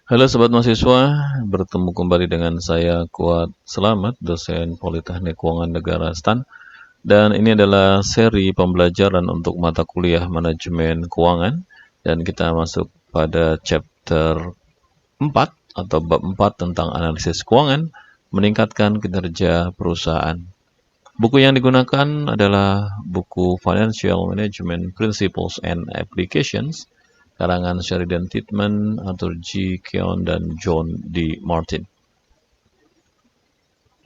Halo Sobat Mahasiswa, bertemu kembali dengan saya Kuat Selamat, dosen Politeknik Keuangan Negara STAN. Dan ini adalah seri pembelajaran untuk mata kuliah Manajemen Keuangan. Dan kita masuk pada chapter 4 atau bab 4 tentang analisis keuangan, meningkatkan kinerja perusahaan. Buku yang digunakan adalah buku Financial Management Principles and Applications, karangan Sheridan Titman, Arthur G. Keown, dan John D. Martin.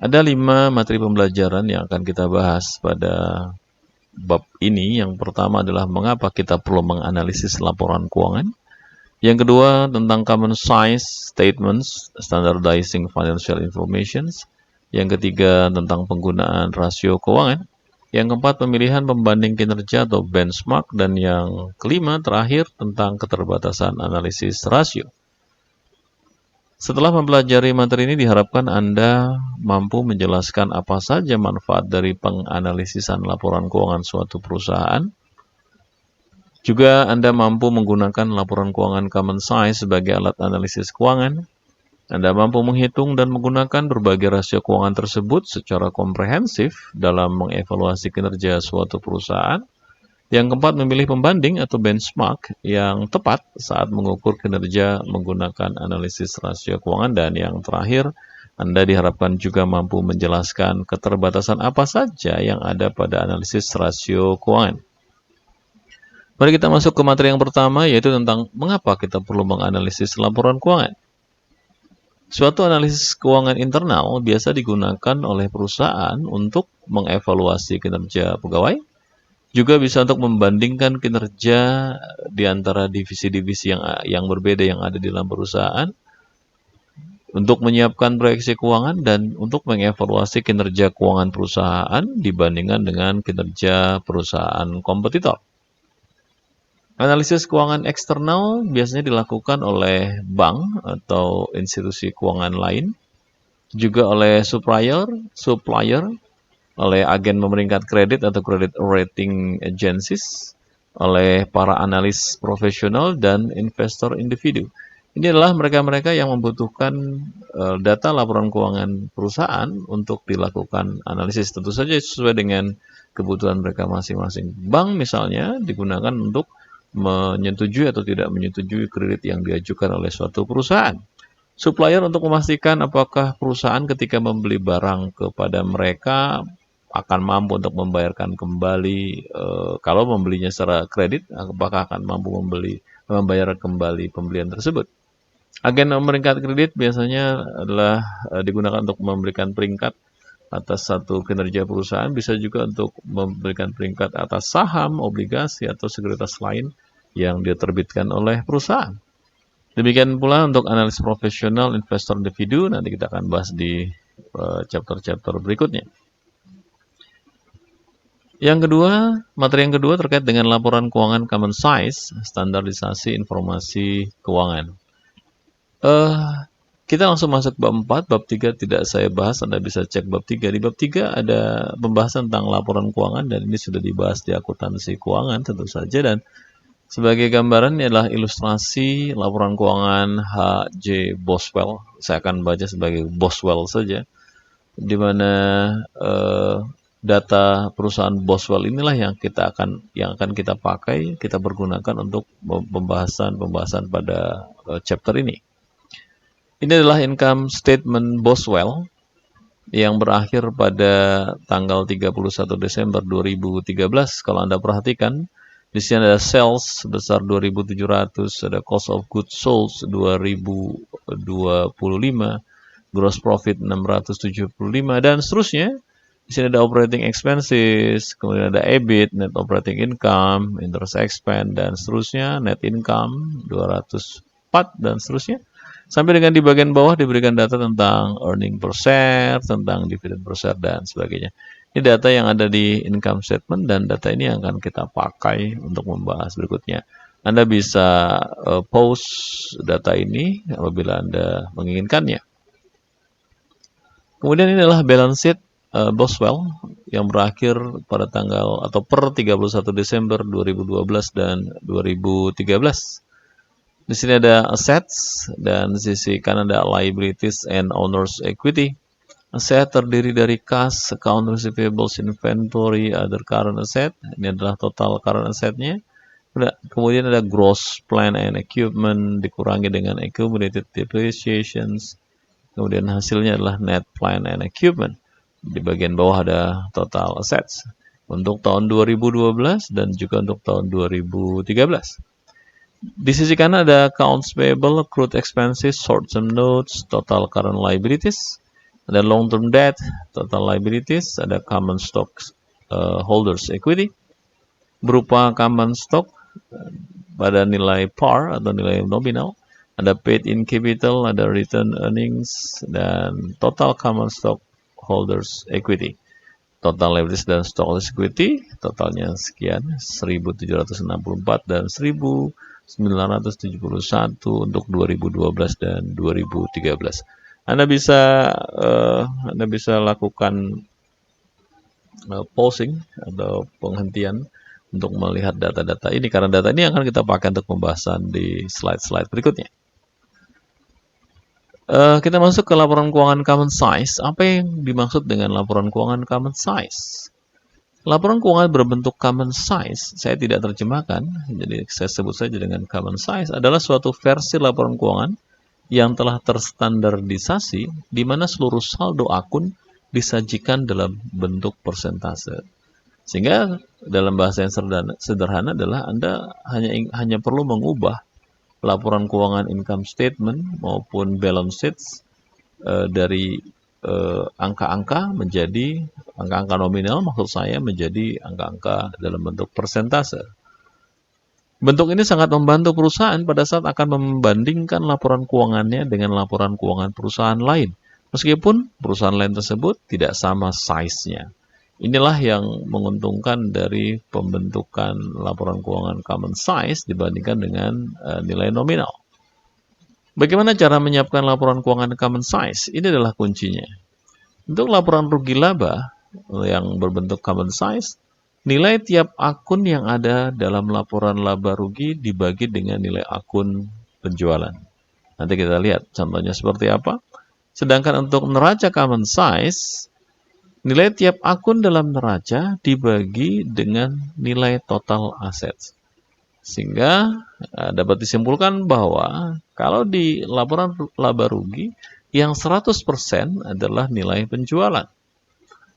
Ada 5 materi pembelajaran yang akan kita bahas pada bab ini. Yang pertama adalah mengapa kita perlu menganalisis laporan keuangan. Yang kedua tentang common size statements, standardizing financial informations. Yang ketiga tentang penggunaan rasio keuangan. Yang keempat pemilihan pembanding kinerja atau benchmark. Dan yang kelima terakhir tentang keterbatasan analisis rasio. Setelah mempelajari materi ini diharapkan Anda mampu menjelaskan apa saja manfaat dari penganalisisan laporan keuangan suatu perusahaan. Juga Anda mampu menggunakan laporan keuangan common size sebagai alat analisis keuangan. Anda mampu menghitung dan menggunakan berbagai rasio keuangan tersebut secara komprehensif dalam mengevaluasi kinerja suatu perusahaan. Yang keempat, memilih pembanding atau benchmark yang tepat saat mengukur kinerja menggunakan analisis rasio keuangan. Dan yang terakhir, Anda diharapkan juga mampu menjelaskan keterbatasan apa saja yang ada pada analisis rasio keuangan. Mari kita masuk ke materi yang pertama, yaitu tentang mengapa kita perlu menganalisis laporan keuangan. Suatu analisis keuangan internal biasa digunakan oleh perusahaan untuk mengevaluasi kinerja pegawai, juga bisa untuk membandingkan kinerja di antara divisi-divisi yang berbeda yang ada di dalam perusahaan, untuk menyiapkan proyeksi keuangan, dan untuk mengevaluasi kinerja keuangan perusahaan dibandingkan dengan kinerja perusahaan kompetitor. Analisis keuangan eksternal biasanya dilakukan oleh bank atau institusi keuangan lain, juga oleh supplier, oleh agen pemeringkat kredit atau credit rating agencies, oleh para analis profesional dan investor individu. Ini adalah mereka-mereka yang membutuhkan data laporan keuangan perusahaan untuk dilakukan analisis, tentu saja sesuai dengan kebutuhan mereka masing-masing. Bank misalnya digunakan untuk menyetujui atau tidak menyetujui kredit yang diajukan oleh suatu perusahaan. Supplier untuk memastikan apakah perusahaan ketika membeli barang kepada mereka akan mampu untuk membayarkan kembali, kalau membelinya secara kredit, apakah akan mampu membayar kembali pembelian tersebut. Agen pemeringkat kredit biasanya adalah digunakan untuk memberikan peringkat atas satu kinerja perusahaan, bisa juga untuk memberikan peringkat atas saham, obligasi, atau sekuritas lain yang diterbitkan oleh perusahaan. Demikian pula untuk analis profesional, investor individu, nanti kita akan bahas di chapter-chapter berikutnya. Yang kedua, materi yang kedua terkait dengan laporan keuangan common size, standarisasi informasi keuangan. Kita langsung masuk bab 4, bab 3 tidak saya bahas, Anda bisa cek bab 3. Di bab 3 ada pembahasan tentang laporan keuangan, dan ini sudah dibahas di akuntansi keuangan tentu saja. Dan sebagai gambaran ini adalah ilustrasi laporan keuangan H.J. Boswell. Saya akan baca sebagai Boswell saja, di mana data perusahaan Boswell inilah yang akan kita pakai, kita pergunakan untuk pembahasan pada chapter ini. Ini adalah income statement Boswell yang berakhir pada tanggal 31 Desember 2013. Kalau Anda perhatikan, di sini ada sales sebesar 2.700, ada cost of goods sold 2.025, gross profit 675, dan seterusnya. Di sini ada operating expenses, kemudian ada EBIT, net operating income, interest expense, dan seterusnya, net income 204, dan seterusnya. Sampai dengan di bagian bawah diberikan data tentang earning per share, tentang dividend per share, dan sebagainya. Ini data yang ada di income statement, dan data ini yang akan kita pakai untuk membahas berikutnya. Anda bisa post data ini apabila Anda menginginkannya. Kemudian ini adalah balance sheet Boswell yang berakhir pada tanggal atau per 31 Desember 2012 dan 2013. Di sini ada assets dan di sisi kanan ada liabilities and owners equity. Aset terdiri dari cash, account receivables, inventory, other current asset. Ini adalah total current assetnya. Kemudian ada gross plant and equipment dikurangi dengan accumulated depreciations. Kemudian hasilnya adalah net plant and equipment. Di bagian bawah ada total assets untuk tahun 2012 dan juga untuk tahun 2013. Di sisi kanan ada accounts payable, accrued expenses, short-term notes, total current liabilities, ada long-term debt, total liabilities, ada common stocks holders equity, berupa common stock pada nilai par atau nilai nominal, ada paid in capital, ada return earnings, dan total common stock holders equity. Total liabilities dan stockholders equity totalnya sekian 1.764 dan 1.971 untuk 2012 dan 2013. Anda bisa lakukan pausing atau penghentian untuk melihat data-data ini, karena data ini akan kita pakai untuk pembahasan di slide-slide berikutnya. Kita masuk ke laporan keuangan common size. Apa yang dimaksud dengan laporan keuangan common size? Laporan keuangan berbentuk common size, saya tidak terjemahkan, jadi saya sebut saja dengan common size, adalah suatu versi laporan keuangan yang telah terstandardisasi di mana seluruh saldo akun disajikan dalam bentuk persentase. Sehingga dalam bahasa yang sederhana adalah Anda hanya perlu mengubah laporan keuangan income statement maupun balance sheets dari angka-angka menjadi angka-angka nominal, maksud saya menjadi angka-angka dalam bentuk persentase. Bentuk ini sangat membantu perusahaan pada saat akan membandingkan laporan keuangannya dengan laporan keuangan perusahaan lain, meskipun perusahaan lain tersebut tidak sama size-nya. Inilah yang menguntungkan dari pembentukan laporan keuangan common size dibandingkan dengan nilai nominal. Bagaimana cara menyiapkan laporan keuangan common size? Ini adalah kuncinya. Untuk laporan rugi laba yang berbentuk common size, nilai tiap akun yang ada dalam laporan laba rugi dibagi dengan nilai akun penjualan. Nanti kita lihat contohnya seperti apa. Sedangkan untuk neraca common size, nilai tiap akun dalam neraca dibagi dengan nilai total aset. Sehingga dapat disimpulkan bahwa kalau di laporan laba rugi, yang 100% adalah nilai penjualan.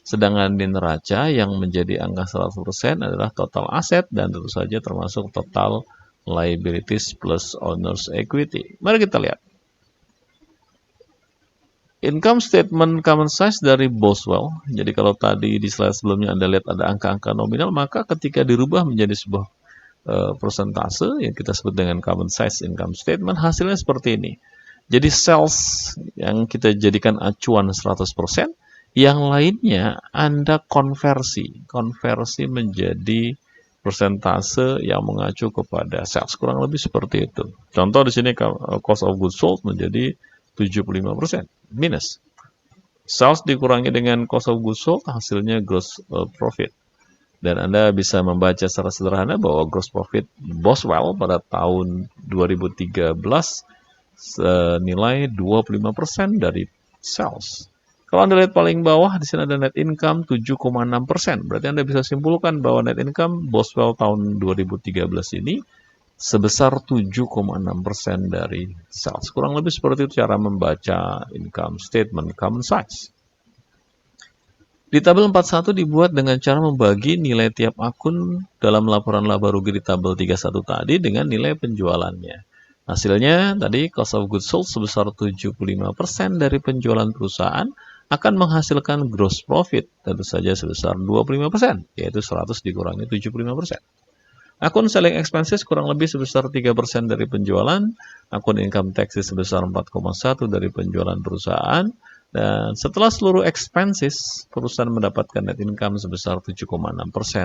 Sedangkan di neraca yang menjadi angka 100% adalah total aset dan tentu saja termasuk total liabilities plus owners equity. Mari kita lihat. Income statement common size dari Boswell. Jadi kalau tadi di slide sebelumnya Anda lihat ada angka-angka nominal, maka ketika dirubah menjadi sebuah persentase yang kita sebut dengan common size income statement, hasilnya seperti ini. Jadi sales yang kita jadikan acuan 100%, yang lainnya Anda konversi menjadi persentase yang mengacu kepada sales, kurang lebih seperti itu. Contoh di sini cost of goods sold menjadi 75% minus. Sales dikurangi dengan cost of goods sold, hasilnya gross profit. Dan Anda bisa membaca secara sederhana bahwa gross profit Boswell pada tahun 2013 senilai 25% dari sales. Kalau Anda lihat paling bawah, di sini ada net income 7,6%. Berarti Anda bisa simpulkan bahwa net income Boswell tahun 2013 ini sebesar 7,6% dari sales. Kurang lebih seperti itu cara membaca income statement common size. Di tabel 41 dibuat dengan cara membagi nilai tiap akun dalam laporan laba rugi di tabel 31 tadi dengan nilai penjualannya. Hasilnya tadi cost of goods sold sebesar 75% dari penjualan perusahaan akan menghasilkan gross profit tentu saja sebesar 25%, yaitu 100 dikurangi 75%. Akun selling expenses kurang lebih sebesar 3% dari penjualan, akun income taxes sebesar 4,1 dari penjualan perusahaan, dan setelah seluruh expenses, perusahaan mendapatkan net income sebesar 7,6%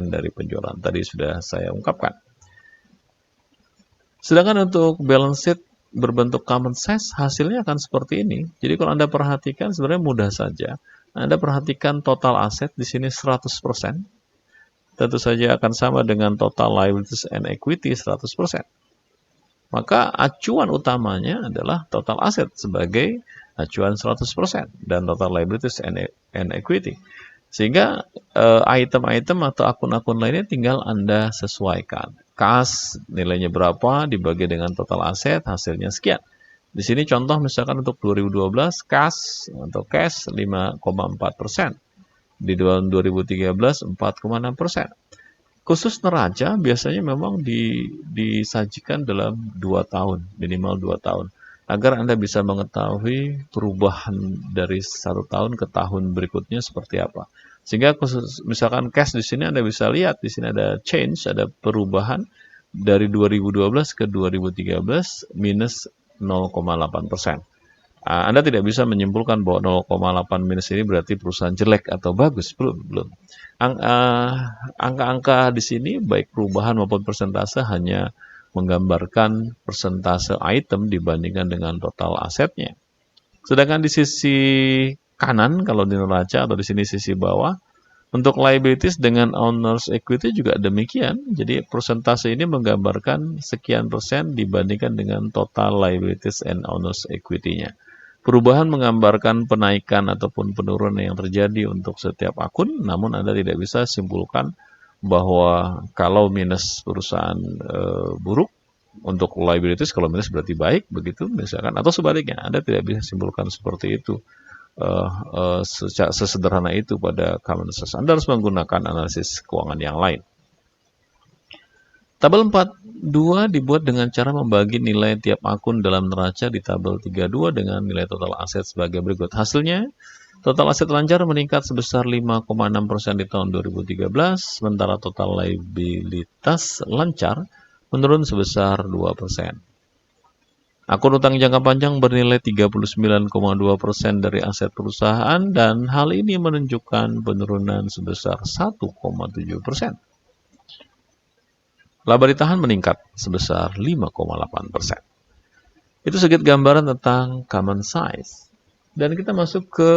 dari penjualan. Tadi sudah saya ungkapkan. Sedangkan untuk balance sheet berbentuk common size, hasilnya akan seperti ini. Jadi kalau Anda perhatikan sebenarnya mudah saja. Anda perhatikan total aset di sini 100%. Tentu saja akan sama dengan total liabilities and equity 100%. maka acuan utamanya adalah total aset sebagai acuan 100% dan total liabilities and equity. Sehingga item-item atau akun-akun lainnya tinggal Anda sesuaikan. Kas nilainya berapa dibagi dengan total aset, hasilnya sekian. Di sini contoh misalkan untuk 2012 kas atau cash 5,4%. Di tahun 2013 4,6%. Khusus neraca biasanya memang disajikan dalam 2 tahun, minimal 2 tahun. Agar Anda bisa mengetahui perubahan dari 1 tahun ke tahun berikutnya seperti apa. Sehingga khusus misalkan cash di sini Anda bisa lihat di sini ada change, ada perubahan dari 2012 ke 2013 minus 0,8%. Anda tidak bisa menyimpulkan bahwa 0,8 minus ini berarti perusahaan jelek atau bagus, belum. Angka-angka di sini baik perubahan maupun persentase hanya menggambarkan persentase item dibandingkan dengan total asetnya. Sedangkan di sisi kanan kalau di neraca atau di sini sisi bawah untuk liabilities dengan owner's equity juga demikian. Jadi persentase ini menggambarkan sekian persen dibandingkan dengan total liabilities and owner's equity-nya. Perubahan menggambarkan penaikan ataupun penurunan yang terjadi untuk setiap akun, namun Anda tidak bisa simpulkan bahwa kalau minus perusahaan buruk, untuk liabilities kalau minus berarti baik, begitu misalkan, atau sebaliknya, Anda tidak bisa simpulkan seperti itu. Sesederhana itu pada common sense. Anda harus menggunakan analisis keuangan yang lain. Tabel 42 dibuat dengan cara membagi nilai tiap akun dalam neraca di tabel 32 dengan nilai total aset sebagai berikut. Hasilnya, total aset lancar meningkat sebesar 5,6% di tahun 2013, sementara total liabilitas lancar menurun sebesar 2%. Akun utang jangka panjang bernilai 39,2% dari aset perusahaan dan hal ini menunjukkan penurunan sebesar 1,7%. Laba ditahan meningkat sebesar 5,8%. Itu sedikit gambaran tentang common size. Dan kita masuk ke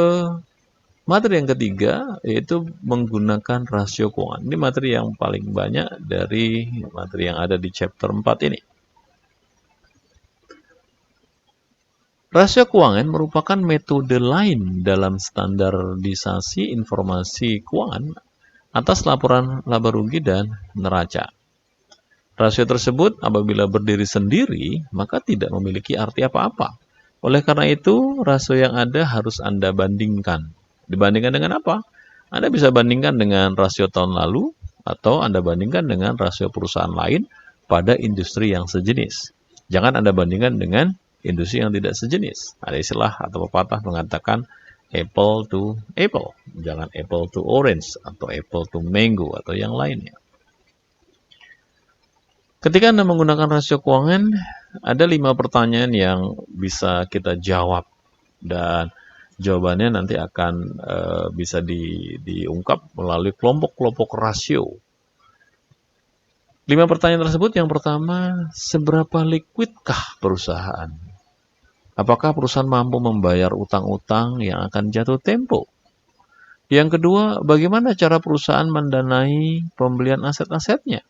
materi yang ketiga, yaitu menggunakan rasio keuangan. Ini materi yang paling banyak dari materi yang ada di chapter 4 ini. Rasio keuangan merupakan metode lain dalam standarisasi informasi keuangan atas laporan laba rugi dan neraca. Rasio tersebut apabila berdiri sendiri, maka tidak memiliki arti apa-apa. Oleh karena itu, rasio yang ada harus Anda bandingkan. Dibandingkan dengan apa? Anda bisa bandingkan dengan rasio tahun lalu, atau Anda bandingkan dengan rasio perusahaan lain pada industri yang sejenis. Jangan Anda bandingkan dengan industri yang tidak sejenis. Ada istilah atau pepatah mengatakan apple to apple. Jangan apple to orange, atau apple to mango, atau yang lainnya. Ketika Anda menggunakan rasio keuangan, ada 5 pertanyaan yang bisa kita jawab. Dan jawabannya nanti akan bisa diungkap melalui kelompok-kelompok rasio. 5 pertanyaan tersebut, yang pertama, seberapa liquidkah perusahaan? Apakah perusahaan mampu membayar utang-utang yang akan jatuh tempo? Yang kedua, bagaimana cara perusahaan mendanai pembelian aset-asetnya?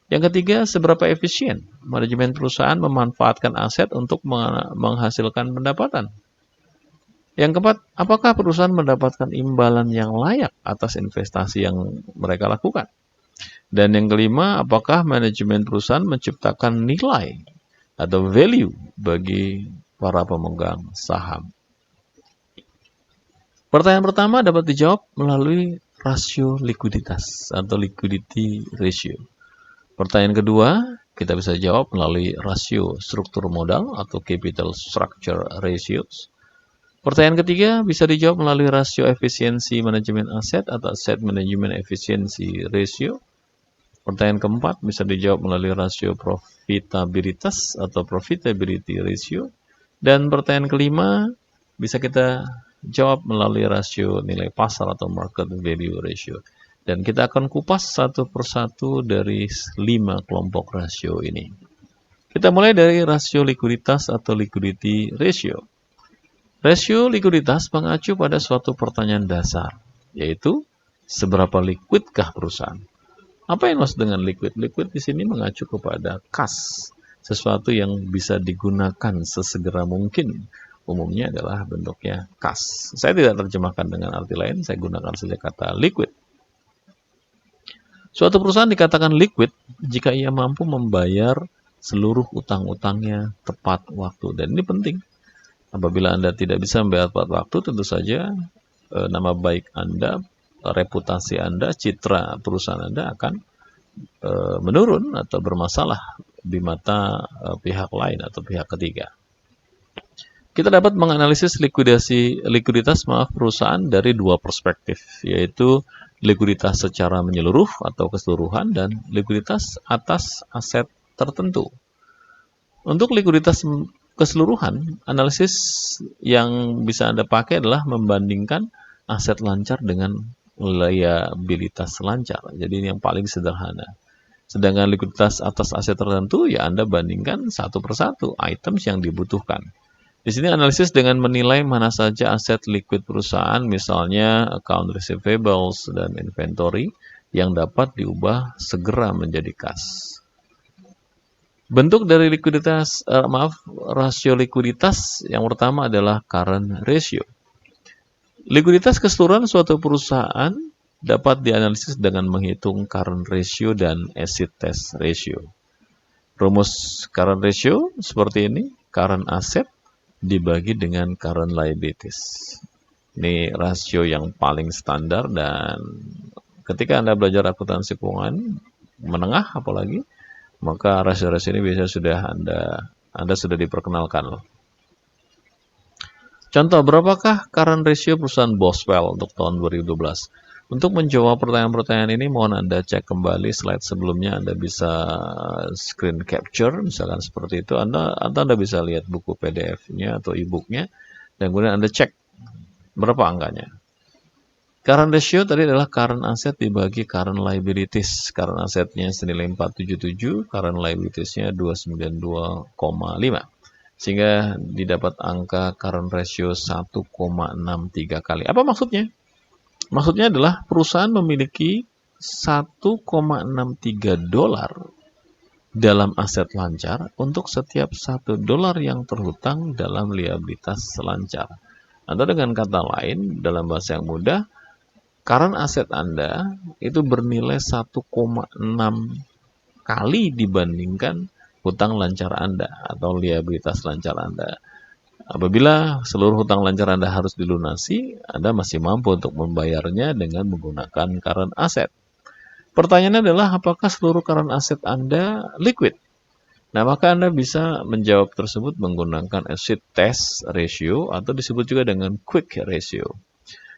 Yang ketiga, seberapa efisien manajemen perusahaan memanfaatkan aset untuk menghasilkan pendapatan? Yang keempat, apakah perusahaan mendapatkan imbalan yang layak atas investasi yang mereka lakukan? Dan yang kelima, apakah manajemen perusahaan menciptakan nilai atau value bagi para pemegang saham? Pertanyaan pertama dapat dijawab melalui rasio likuiditas atau liquidity ratio. Pertanyaan kedua, kita bisa jawab melalui rasio struktur modal atau capital structure ratios. Pertanyaan ketiga bisa dijawab melalui rasio efisiensi manajemen aset atau asset management efficiency ratio. Pertanyaan keempat bisa dijawab melalui rasio profitabilitas atau profitability ratio. Dan pertanyaan kelima bisa kita jawab melalui rasio nilai pasar atau market value ratio. Dan kita akan kupas satu persatu dari 5 kelompok rasio ini. Kita mulai dari rasio likuiditas atau liquidity ratio. Rasio likuiditas mengacu pada suatu pertanyaan dasar, yaitu seberapa liquidkah perusahaan? Apa yang maksud dengan liquid? Liquid di sini mengacu kepada kas. sesuatu yang bisa digunakan sesegera mungkin. Umumnya adalah bentuknya kas. Saya tidak terjemahkan dengan arti lain, saya gunakan saja kata liquid. Suatu perusahaan dikatakan liquid jika ia mampu membayar seluruh utang-utangnya tepat waktu. Dan ini penting. Apabila Anda tidak bisa membayar tepat waktu, tentu saja nama baik Anda, reputasi Anda, citra perusahaan Anda akan menurun atau bermasalah di mata pihak lain atau pihak ketiga. Kita dapat menganalisis likuiditas perusahaan dari dua perspektif, yaitu likuiditas secara menyeluruh atau keseluruhan dan likuiditas atas aset tertentu. Untuk likuiditas keseluruhan, analisis yang bisa Anda pakai adalah membandingkan aset lancar dengan liabilitas lancar. Jadi ini yang paling sederhana. Sedangkan likuiditas atas aset tertentu, ya Anda bandingkan satu persatu items yang dibutuhkan. Di sini analisis dengan menilai mana saja aset liquid perusahaan, misalnya account receivables dan inventory, yang dapat diubah segera menjadi kas. Bentuk dari rasio likuiditas yang pertama adalah current ratio. Likuiditas keseluruhan suatu perusahaan dapat dianalisis dengan menghitung current ratio dan acid test ratio. Rumus current ratio seperti ini, current asset dibagi dengan current liabilities. Ini rasio yang paling standar, dan ketika Anda belajar akuntansi keuangan menengah apalagi, maka rasio-rasio ini biasanya sudah Anda sudah diperkenalkan. Contoh, berapakah current ratio perusahaan Boswell untuk tahun 2012? Untuk menjawab pertanyaan-pertanyaan ini, mohon Anda cek kembali slide sebelumnya. Anda bisa screen capture, misalkan seperti itu. Anda bisa lihat buku PDF-nya atau e-book-nya, dan kemudian Anda cek berapa angkanya. Current ratio tadi adalah current asset dibagi current liabilities. Current assetnya senilai 477, current liabilities-nya 292,5. Sehingga didapat angka current ratio 1,63 kali. Apa maksudnya? Maksudnya adalah perusahaan memiliki 1,63 dolar dalam aset lancar untuk setiap 1 dolar yang terhutang dalam liabilitas lancar. Atau dengan kata lain, dalam bahasa yang mudah, current aset Anda itu bernilai 1,6 kali dibandingkan hutang lancar Anda atau liabilitas lancar Anda. Apabila seluruh hutang lancar Anda harus dilunasi, Anda masih mampu untuk membayarnya dengan menggunakan current asset. Pertanyaannya adalah apakah seluruh current asset Anda liquid? Nah, maka Anda bisa menjawab tersebut menggunakan acid test ratio atau disebut juga dengan quick ratio.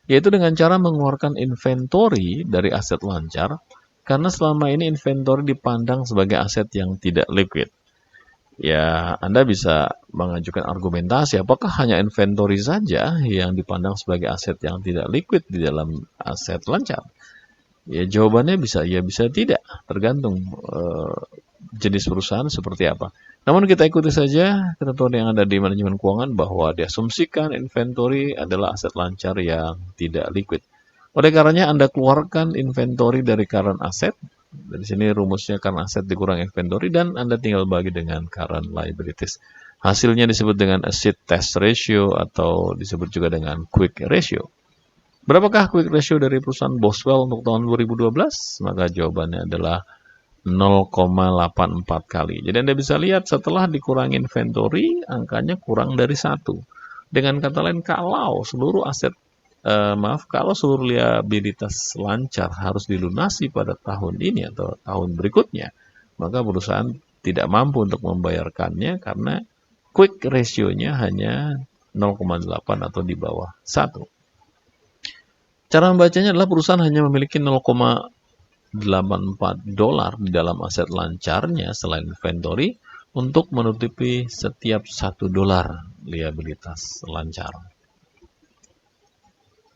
Yaitu dengan cara mengeluarkan inventory dari aset lancar, karena selama ini inventory dipandang sebagai aset yang tidak liquid. Ya, Anda bisa mengajukan argumentasi apakah hanya inventory saja yang dipandang sebagai aset yang tidak liquid di dalam aset lancar. Ya, jawabannya bisa ya, bisa tidak, tergantung jenis perusahaan seperti apa. Namun kita ikuti saja ketentuan yang ada di manajemen keuangan bahwa diasumsikan inventory adalah aset lancar yang tidak liquid. Oleh karenanya Anda keluarkan inventory dari current asset. Dari sini rumusnya current asset dikurang inventory, dan Anda tinggal bagi dengan current liabilities. Hasilnya disebut dengan acid test ratio atau disebut juga dengan quick ratio. Berapakah quick ratio dari perusahaan Boswell untuk tahun 2012? Maka jawabannya adalah 0,84 kali. Jadi Anda bisa lihat setelah dikurangi inventory, angkanya kurang dari 1. Dengan kata lain, kalau seluruh liabilitas lancar harus dilunasi pada tahun ini atau tahun berikutnya, maka perusahaan tidak mampu untuk membayarkannya karena quick ratio-nya hanya 0,8 atau di bawah 1. Cara membacanya adalah perusahaan hanya memiliki 0,84 dolar di dalam aset lancarnya selain inventory untuk menutupi setiap 1 dolar liabilitas lancar.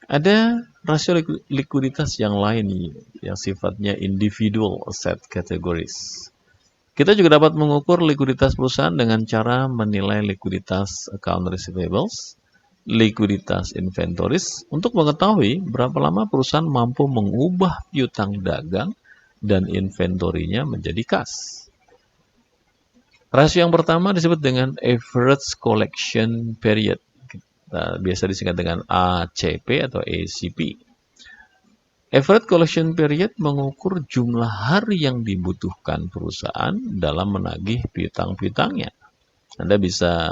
Ada rasio likuiditas yang lain yang sifatnya individual asset categories. Kita juga dapat mengukur likuiditas perusahaan dengan cara menilai likuiditas account receivables, likuiditas inventories, untuk mengetahui berapa lama perusahaan mampu mengubah piutang dagang dan inventorinya menjadi kas. Rasio yang pertama disebut dengan average collection period. Biasa disingkat dengan ACP atau ACP. Average collection period mengukur jumlah hari yang dibutuhkan perusahaan dalam menagih piutang-piutangnya. Anda bisa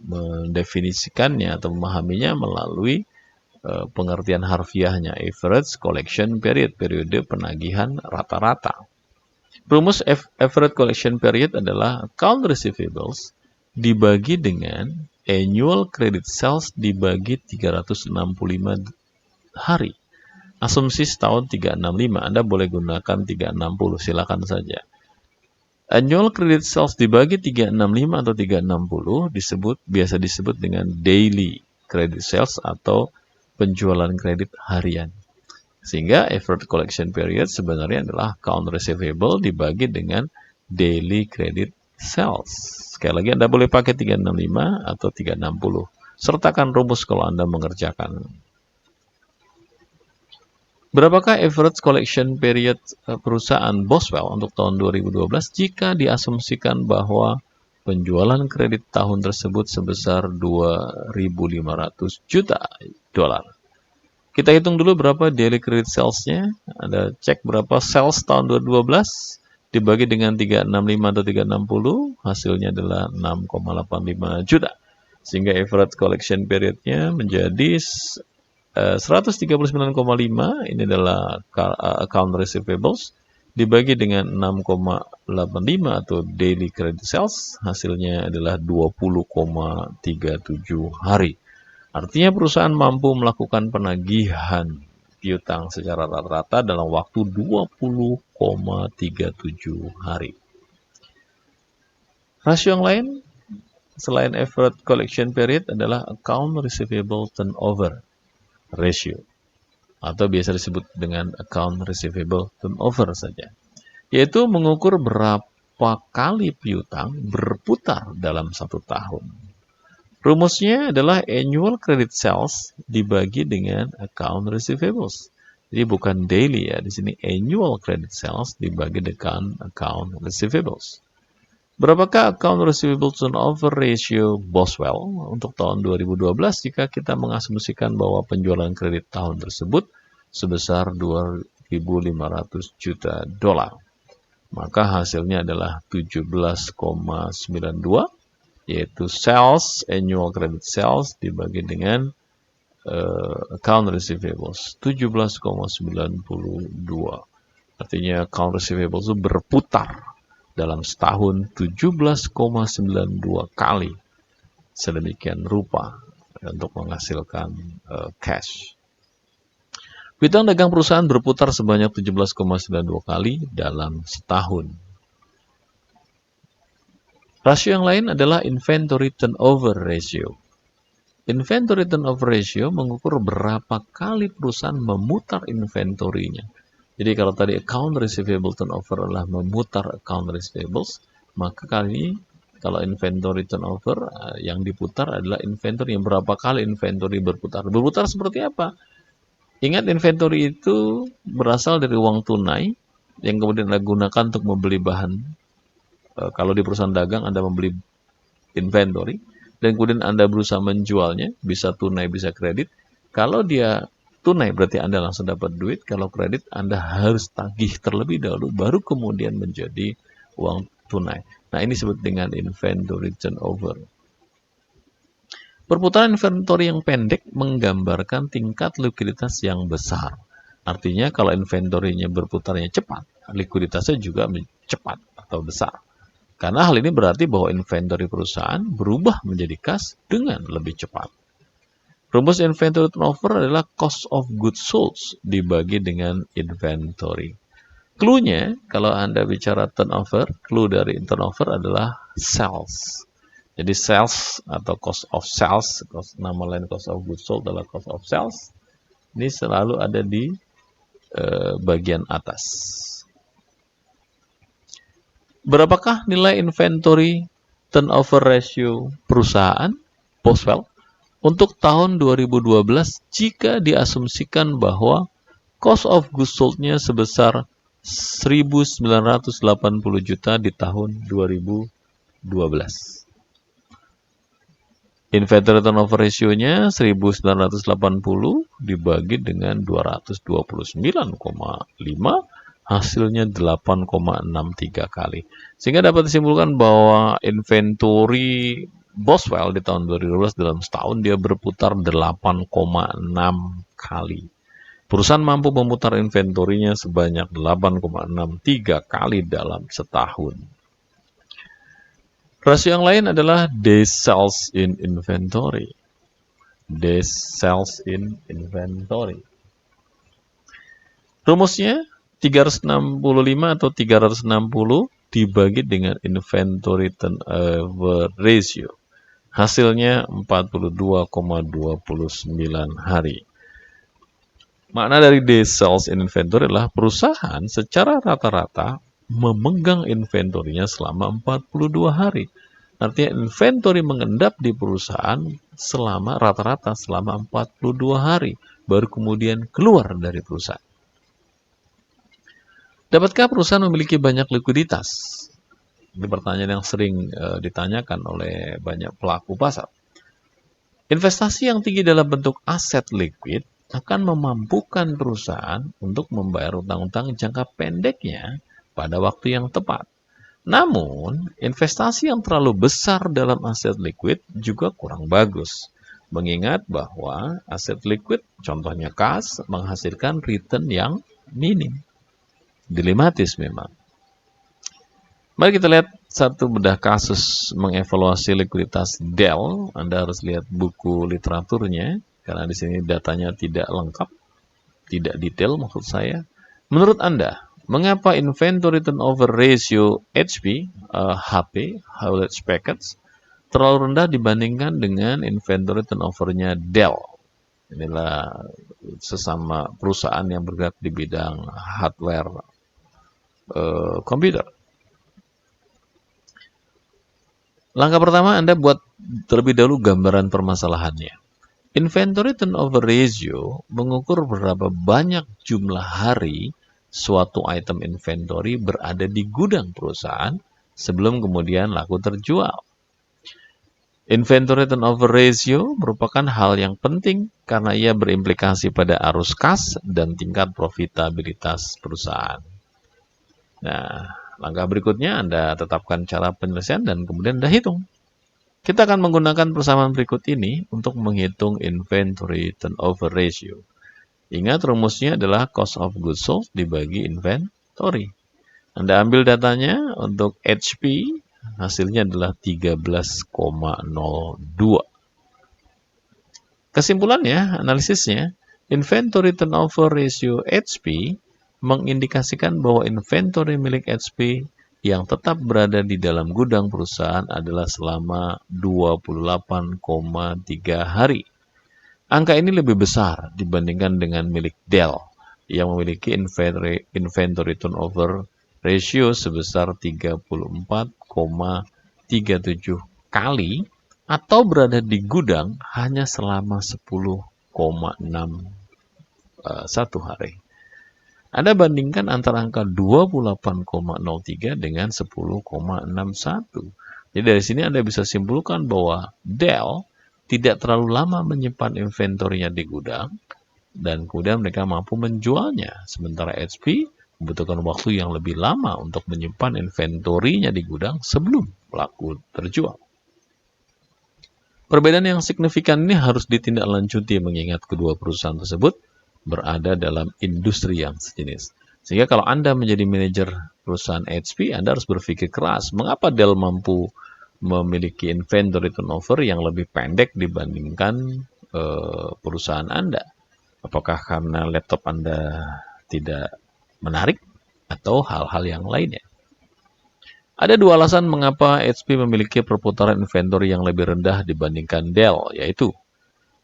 mendefinisikannya atau memahaminya melalui pengertian harfiahnya, average collection period, periode penagihan rata-rata. Rumus average collection period adalah account receivables dibagi dengan annual credit sales dibagi 365 hari. Asumsi setahun 365, Anda boleh gunakan 360, silakan saja. Annual credit sales dibagi 365 atau 360 biasa disebut dengan daily credit sales atau penjualan kredit harian. Sehingga average collection period sebenarnya adalah account receivable dibagi dengan daily credit sales. Sekali lagi Anda boleh pakai 365 atau 360. Sertakan rumus kalau Anda mengerjakan. Berapakah average collection period perusahaan Boswell untuk tahun 2012 jika diasumsikan bahwa penjualan kredit tahun tersebut sebesar 2.500 juta dolar? Kita hitung dulu berapa daily credit sales-nya. Anda cek berapa sales tahun 2012 dibagi dengan 365 atau 360, hasilnya adalah 6,85 juta. Sehingga average collection period-nya menjadi 139,5, ini adalah account receivables, dibagi dengan 6,85 atau daily credit sales, hasilnya adalah 20,37 hari. Artinya perusahaan mampu melakukan penagihan piutang secara rata-rata dalam waktu 20,37 hari. Rasio yang lain selain average collection period adalah account receivable turnover ratio, atau biasa disebut dengan account receivable turnover saja, yaitu mengukur berapa kali piutang berputar dalam satu tahun. Rumusnya adalah annual credit sales dibagi dengan account receivables. Jadi bukan daily ya, di sini annual credit sales dibagi dengan account receivables. Berapakah account receivable turnover ratio Boswell untuk tahun 2012 jika kita mengasumsikan bahwa penjualan kredit tahun tersebut sebesar 2.500 juta dolar? Maka hasilnya adalah 17,92, yaitu sales, annual credit sales dibagi dengan account receivables, 17,92. Artinya account receivables itu berputar dalam setahun 17,92 kali. Sedemikian rupa untuk menghasilkan cash. Piutang dagang perusahaan berputar sebanyak 17,92 kali dalam setahun. Rasio yang lain adalah inventory turnover ratio. Inventory turnover ratio mengukur berapa kali perusahaan memutar inventory-nya. Jadi kalau tadi account receivable turnover adalah memutar account receivables, maka kali ini kalau inventory turnover yang diputar adalah inventory yang berapa kali inventory berputar. Berputar seperti apa? Ingat, inventory itu berasal dari uang tunai yang kemudian Anda gunakan untuk membeli bahan. Kalau di perusahaan dagang Anda membeli inventory dan kemudian Anda berusaha menjualnya, bisa tunai bisa kredit. Kalau dia tunai berarti Anda langsung dapat duit, kalau kredit Anda harus tagih terlebih dahulu baru kemudian menjadi uang tunai. Nah, ini disebut dengan inventory turnover. Perputaran inventory yang pendek menggambarkan tingkat likuiditas yang besar. Artinya kalau inventory-nya berputarnya cepat, likuiditasnya juga cepat atau besar. Karena hal ini berarti bahwa inventory perusahaan berubah menjadi kas dengan lebih cepat. Rumus inventory turnover adalah cost of goods sold dibagi dengan inventory. Clue-nya, kalau Anda bicara turnover, clue dari turnover adalah sales. Jadi sales atau cost of sales, nama lain cost of goods sold adalah cost of sales. Ini selalu ada di bagian atas. Berapakah nilai inventory turnover ratio perusahaan Boswell untuk tahun 2012 jika diasumsikan bahwa cost of goods sold-nya sebesar 1.980 juta di tahun 2012. Inventory turnover ratio-nya 1980 dibagi dengan 229,5, hasilnya 8,63 kali. Sehingga dapat disimpulkan bahwa inventory Boswell di tahun 2012 dalam setahun dia berputar 8,6 kali. Perusahaan mampu memutar inventorinya sebanyak 8,63 kali dalam setahun. Rasio yang lain adalah days sales in inventory. Days sales in inventory. Rumusnya 365 atau 360 dibagi dengan inventory turnover ratio. Hasilnya 42,29 hari. Makna dari days sales in inventory adalah perusahaan secara rata-rata memegang inventorinya selama 42 hari. Artinya inventory mengendap di perusahaan selama rata-rata selama 42 hari, baru kemudian keluar dari perusahaan. Dapatkah perusahaan memiliki banyak likuiditas? Ini pertanyaan yang sering ditanyakan oleh banyak pelaku pasar. Investasi yang tinggi dalam bentuk aset liquid akan memampukan perusahaan untuk membayar utang-utang jangka pendeknya pada waktu yang tepat. Namun, investasi yang terlalu besar dalam aset liquid juga kurang bagus. Mengingat bahwa aset liquid, contohnya kas, menghasilkan return yang minim. Dilematis memang. Mari kita lihat satu bedah kasus mengevaluasi likuiditas Dell. Anda harus lihat buku literaturnya, karena di sini datanya tidak lengkap, tidak detail maksud saya. Menurut Anda, mengapa inventory turnover ratio HP, Hewlett Packard, terlalu rendah dibandingkan dengan inventory turnover-nya Dell? Inilah sesama perusahaan yang bergerak di bidang hardware komputer. Langkah pertama, Anda buat terlebih dahulu gambaran permasalahannya. Inventory turnover ratio mengukur berapa banyak jumlah hari suatu item inventory berada di gudang perusahaan sebelum kemudian laku terjual. Inventory turnover ratio merupakan hal yang penting karena ia berimplikasi pada arus kas dan tingkat profitabilitas perusahaan. Nah, langkah berikutnya Anda tetapkan cara penyelesaian dan kemudian Anda hitung. Kita akan menggunakan persamaan berikut ini untuk menghitung inventory turnover ratio. Ingat rumusnya adalah cost of goods sold dibagi inventory. Anda ambil datanya untuk HP, hasilnya adalah 13,02. Kesimpulannya, analisisnya, inventory turnover ratio HP mengindikasikan bahwa inventory milik HP yang tetap berada di dalam gudang perusahaan adalah selama 28,3 hari. Angka ini lebih besar dibandingkan dengan milik Dell yang memiliki inventory turnover ratio sebesar 34,37 kali atau berada di gudang hanya selama 10,61 hari. Anda bandingkan antara angka 28,03 dengan 10,61. Jadi dari sini Anda bisa simpulkan bahwa Dell tidak terlalu lama menyimpan inventorinya di gudang dan kemudian mereka mampu menjualnya. Sementara HP membutuhkan waktu yang lebih lama untuk menyimpan inventorinya di gudang sebelum laku terjual. Perbedaan yang signifikan ini harus ditindaklanjuti mengingat kedua perusahaan tersebut berada dalam industri yang sejenis. Sehingga kalau Anda menjadi manajer perusahaan HP, Anda harus berpikir keras. Mengapa Dell mampu memiliki inventory turnover yang lebih pendek dibandingkan perusahaan Anda? Apakah karena laptop Anda tidak menarik atau hal-hal yang lainnya? Ada dua alasan mengapa HP memiliki perputaran inventory yang lebih rendah dibandingkan Dell, yaitu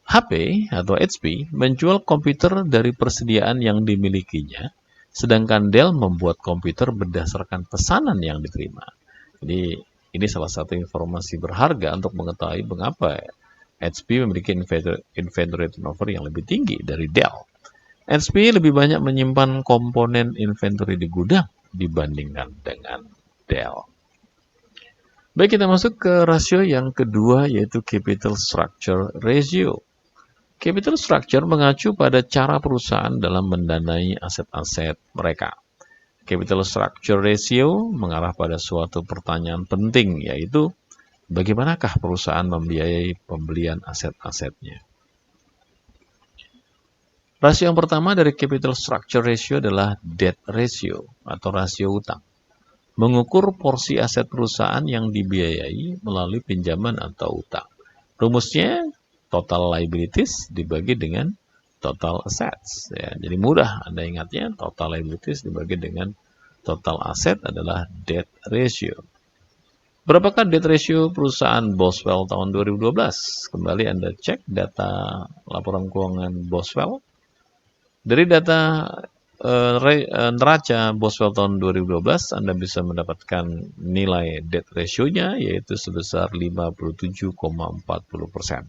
HP atau HP menjual komputer dari persediaan yang dimilikinya, sedangkan Dell membuat komputer berdasarkan pesanan yang diterima. Jadi ini salah satu informasi berharga untuk mengetahui mengapa HP memiliki inventory turnover yang lebih tinggi dari Dell. HP lebih banyak menyimpan komponen inventory di gudang dibandingkan dengan Dell. Baik, kita masuk ke rasio yang kedua, yaitu capital structure ratio. Capital structure mengacu pada cara perusahaan dalam mendanai aset-aset mereka. Capital structure ratio mengarah pada suatu pertanyaan penting, yaitu bagaimanakah perusahaan membiayai pembelian aset-asetnya. Rasio yang pertama dari capital structure ratio adalah debt ratio atau rasio utang. Mengukur porsi aset perusahaan yang dibiayai melalui pinjaman atau utang. Rumusnya total liabilities dibagi dengan total assets. Ya, jadi mudah Anda ingatnya, total liabilities dibagi dengan total asset adalah debt ratio. Berapakah debt ratio perusahaan Boswell tahun 2012? Kembali Anda cek data laporan keuangan Boswell. Dari data neraca Boswell tahun 2012, Anda bisa mendapatkan nilai debt ratio-nya yaitu sebesar 57,40%.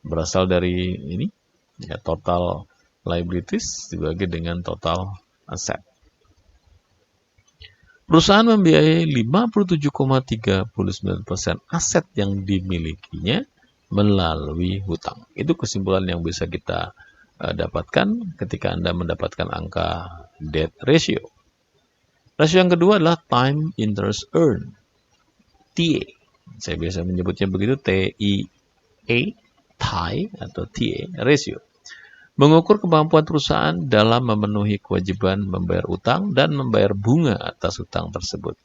Berasal dari ini, ya, total liabilities dibagi dengan total aset. Perusahaan membiayai 57,39% aset yang dimilikinya melalui hutang. Itu kesimpulan yang bisa kita dapatkan ketika Anda mendapatkan angka debt ratio. Rasio yang kedua adalah time interest earned, TA. Saya biasa menyebutnya begitu, TIA, TIE atau TA ratio. Mengukur kemampuan perusahaan dalam memenuhi kewajiban membayar utang dan membayar bunga atas utang tersebut.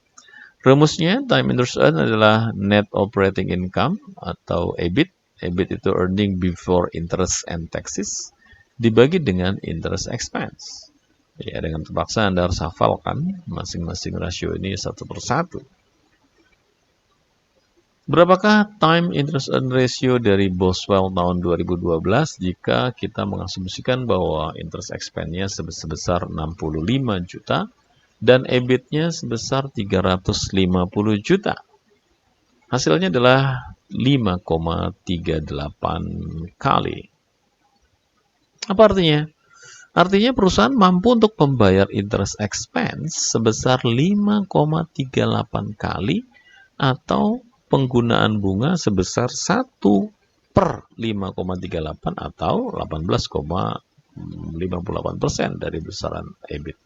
Rumusnya, time interest earned adalah net operating income atau EBIT. EBIT itu earning before interest and taxes dibagi dengan interest expense. Ya, dengan terpaksa Anda harus hafalkan masing-masing rasio ini satu persatu. Berapakah time interest earned ratio dari Boswell tahun 2012 jika kita mengasumsikan bahwa interest expense-nya sebesar 65 juta dan EBIT-nya sebesar 350 juta? Hasilnya adalah 5,38 kali. Apa artinya? Artinya perusahaan mampu untuk membayar interest expense sebesar 5,38 kali atau penggunaan bunga sebesar 1/5,38 atau 18,58% dari besaran EBIT.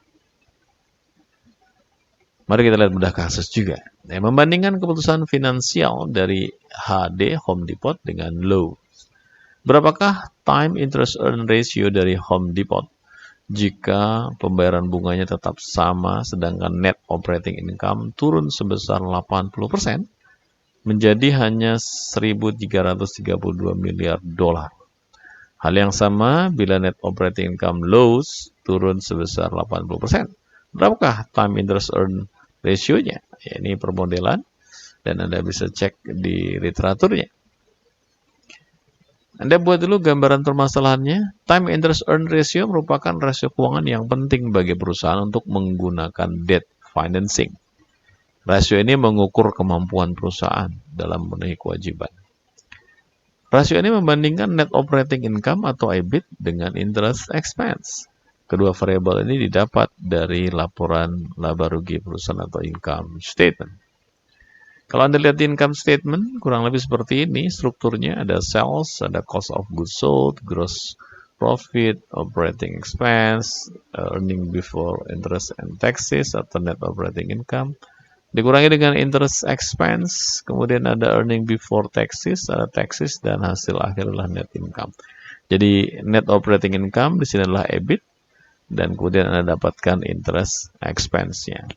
Mari kita lihat bedah kasus juga. Nah, membandingkan keputusan finansial dari HD Home Depot dengan Lowe's. Berapakah time interest earned ratio dari Home Depot jika pembayaran bunganya tetap sama sedangkan net operating income turun sebesar 80% menjadi hanya 1.332 miliar dolar. Hal yang sama bila net operating income Lowe's turun sebesar 80%. Berapakah time interest earned ratio-nya? Ya, ini permodelan dan Anda bisa cek di literaturnya. Anda buat dulu gambaran permasalahannya. Time interest earned ratio merupakan rasio keuangan yang penting bagi perusahaan untuk menggunakan debt financing. Rasio ini mengukur kemampuan perusahaan dalam memenuhi kewajiban. Rasio ini membandingkan net operating income atau EBIT dengan interest expense. Kedua variabel ini didapat dari laporan laba rugi perusahaan atau income statement. Kalau Anda lihat di income statement, kurang lebih seperti ini strukturnya. Ada sales, ada cost of goods sold, gross profit, operating expense, earning before interest and taxes atau net operating income. Dikurangi dengan interest expense, kemudian ada earning before taxes, ada taxes, dan hasil akhir adalah net income. Jadi net operating income di sini adalah EBIT, dan kemudian Anda dapatkan interest expense-nya.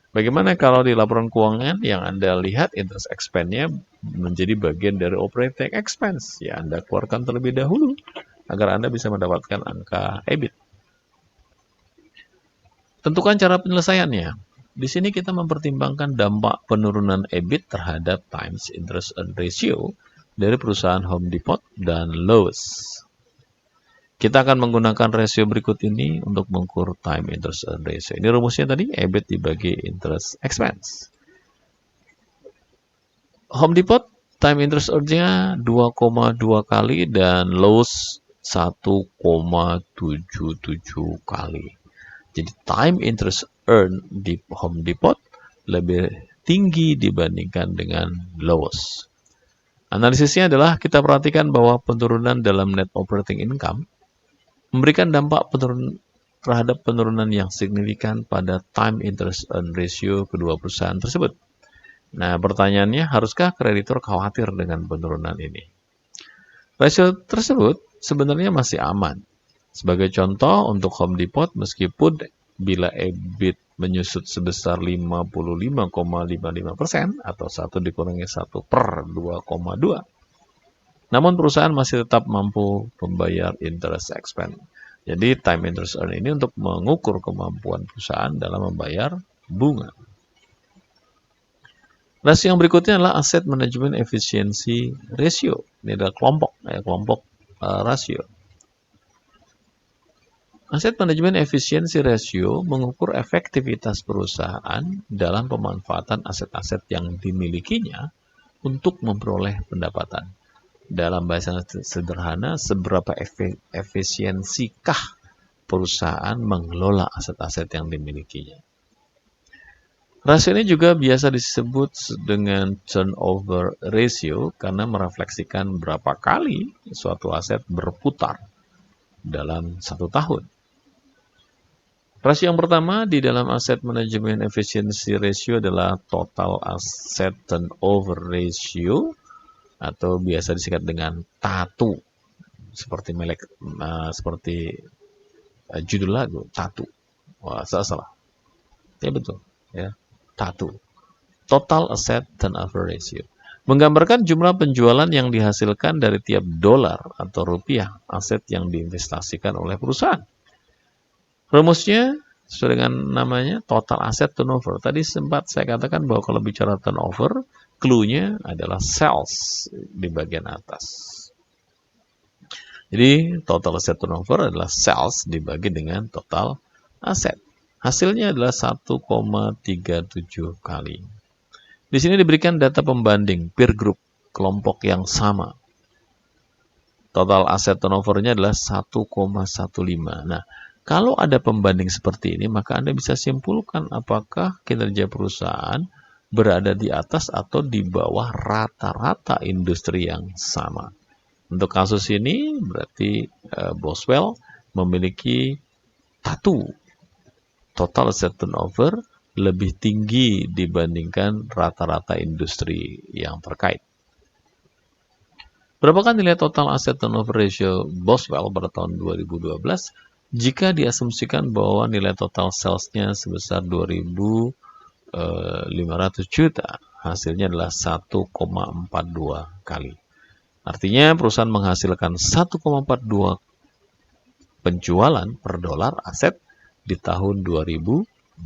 Bagaimana kalau di laporan keuangan yang Anda lihat interest expense-nya menjadi bagian dari operating expense? Ya, Anda keluarkan terlebih dahulu agar Anda bisa mendapatkan angka EBIT. Tentukan cara penyelesaiannya. Di sini kita mempertimbangkan dampak penurunan EBIT terhadap times interest earned ratio dari perusahaan Home Depot dan Lowe's. Kita akan menggunakan rasio berikut ini untuk mengukur time interest earned ratio. Ini rumusnya tadi, EBIT dibagi interest expense. Home Depot, time interest earned-nya 2,2 kali dan Lowe's 1,77 kali. Jadi time interest earned di Home Depot lebih tinggi dibandingkan dengan Lowe's. Analisisnya adalah kita perhatikan bahwa penurunan dalam net operating income memberikan dampak terhadap penurunan yang signifikan pada time interest earned ratio kedua perusahaan tersebut. Nah, pertanyaannya, haruskah kreditor khawatir dengan penurunan ini? Rasio tersebut sebenarnya masih aman. Sebagai contoh, untuk Home Depot, meskipun bila EBIT menyusut sebesar 55,55% atau 1 dikurangi 1 per 2,2, namun perusahaan masih tetap mampu membayar interest expense. Jadi time interest earned ini untuk mengukur kemampuan perusahaan dalam membayar bunga. Rasio yang berikutnya adalah Asset Management Efficiency Ratio. Ini adalah kelompok rasio. Asset Management Efficiency Ratio mengukur efektivitas perusahaan dalam pemanfaatan aset-aset yang dimilikinya untuk memperoleh pendapatan. Dalam bahasa sederhana, seberapa efisiensikah perusahaan mengelola aset-aset yang dimilikinya. Rasio ini juga biasa disebut dengan turnover ratio karena merefleksikan berapa kali suatu aset berputar dalam 1 tahun. Rasio yang pertama di dalam Asset Management Efficiency Ratio adalah Total Asset Turnover Ratio atau biasa disingkat dengan TATU. Seperti judul lagu, TATU. Wah, salah. Ya betul, ya. TATU. Total Asset Turnover Ratio. Menggambarkan jumlah penjualan yang dihasilkan dari tiap dolar atau rupiah aset yang diinvestasikan oleh perusahaan. Rumusnya sesuai dengan namanya total asset turnover. Tadi sempat saya katakan bahwa kalau bicara turnover, clue-nya adalah sales di bagian atas. Jadi total asset turnover adalah sales dibagi dengan total aset. Hasilnya adalah 1,37 kali. Di sini diberikan data pembanding peer group kelompok yang sama. Total asset turnover-nya adalah 1,15. Nah, kalau ada pembanding seperti ini, maka Anda bisa simpulkan apakah kinerja perusahaan berada di atas atau di bawah rata-rata industri yang sama. Untuk kasus ini, berarti Boswell memiliki TATU, total asset turnover, lebih tinggi dibandingkan rata-rata industri yang terkait. Berapakah nilai total asset turnover ratio Boswell pada tahun 2012? Jika diasumsikan bahwa nilai total sales-nya sebesar 2.500 juta, hasilnya adalah 1,42 kali. Artinya perusahaan menghasilkan 1,42 penjualan per dolar aset di tahun 2012.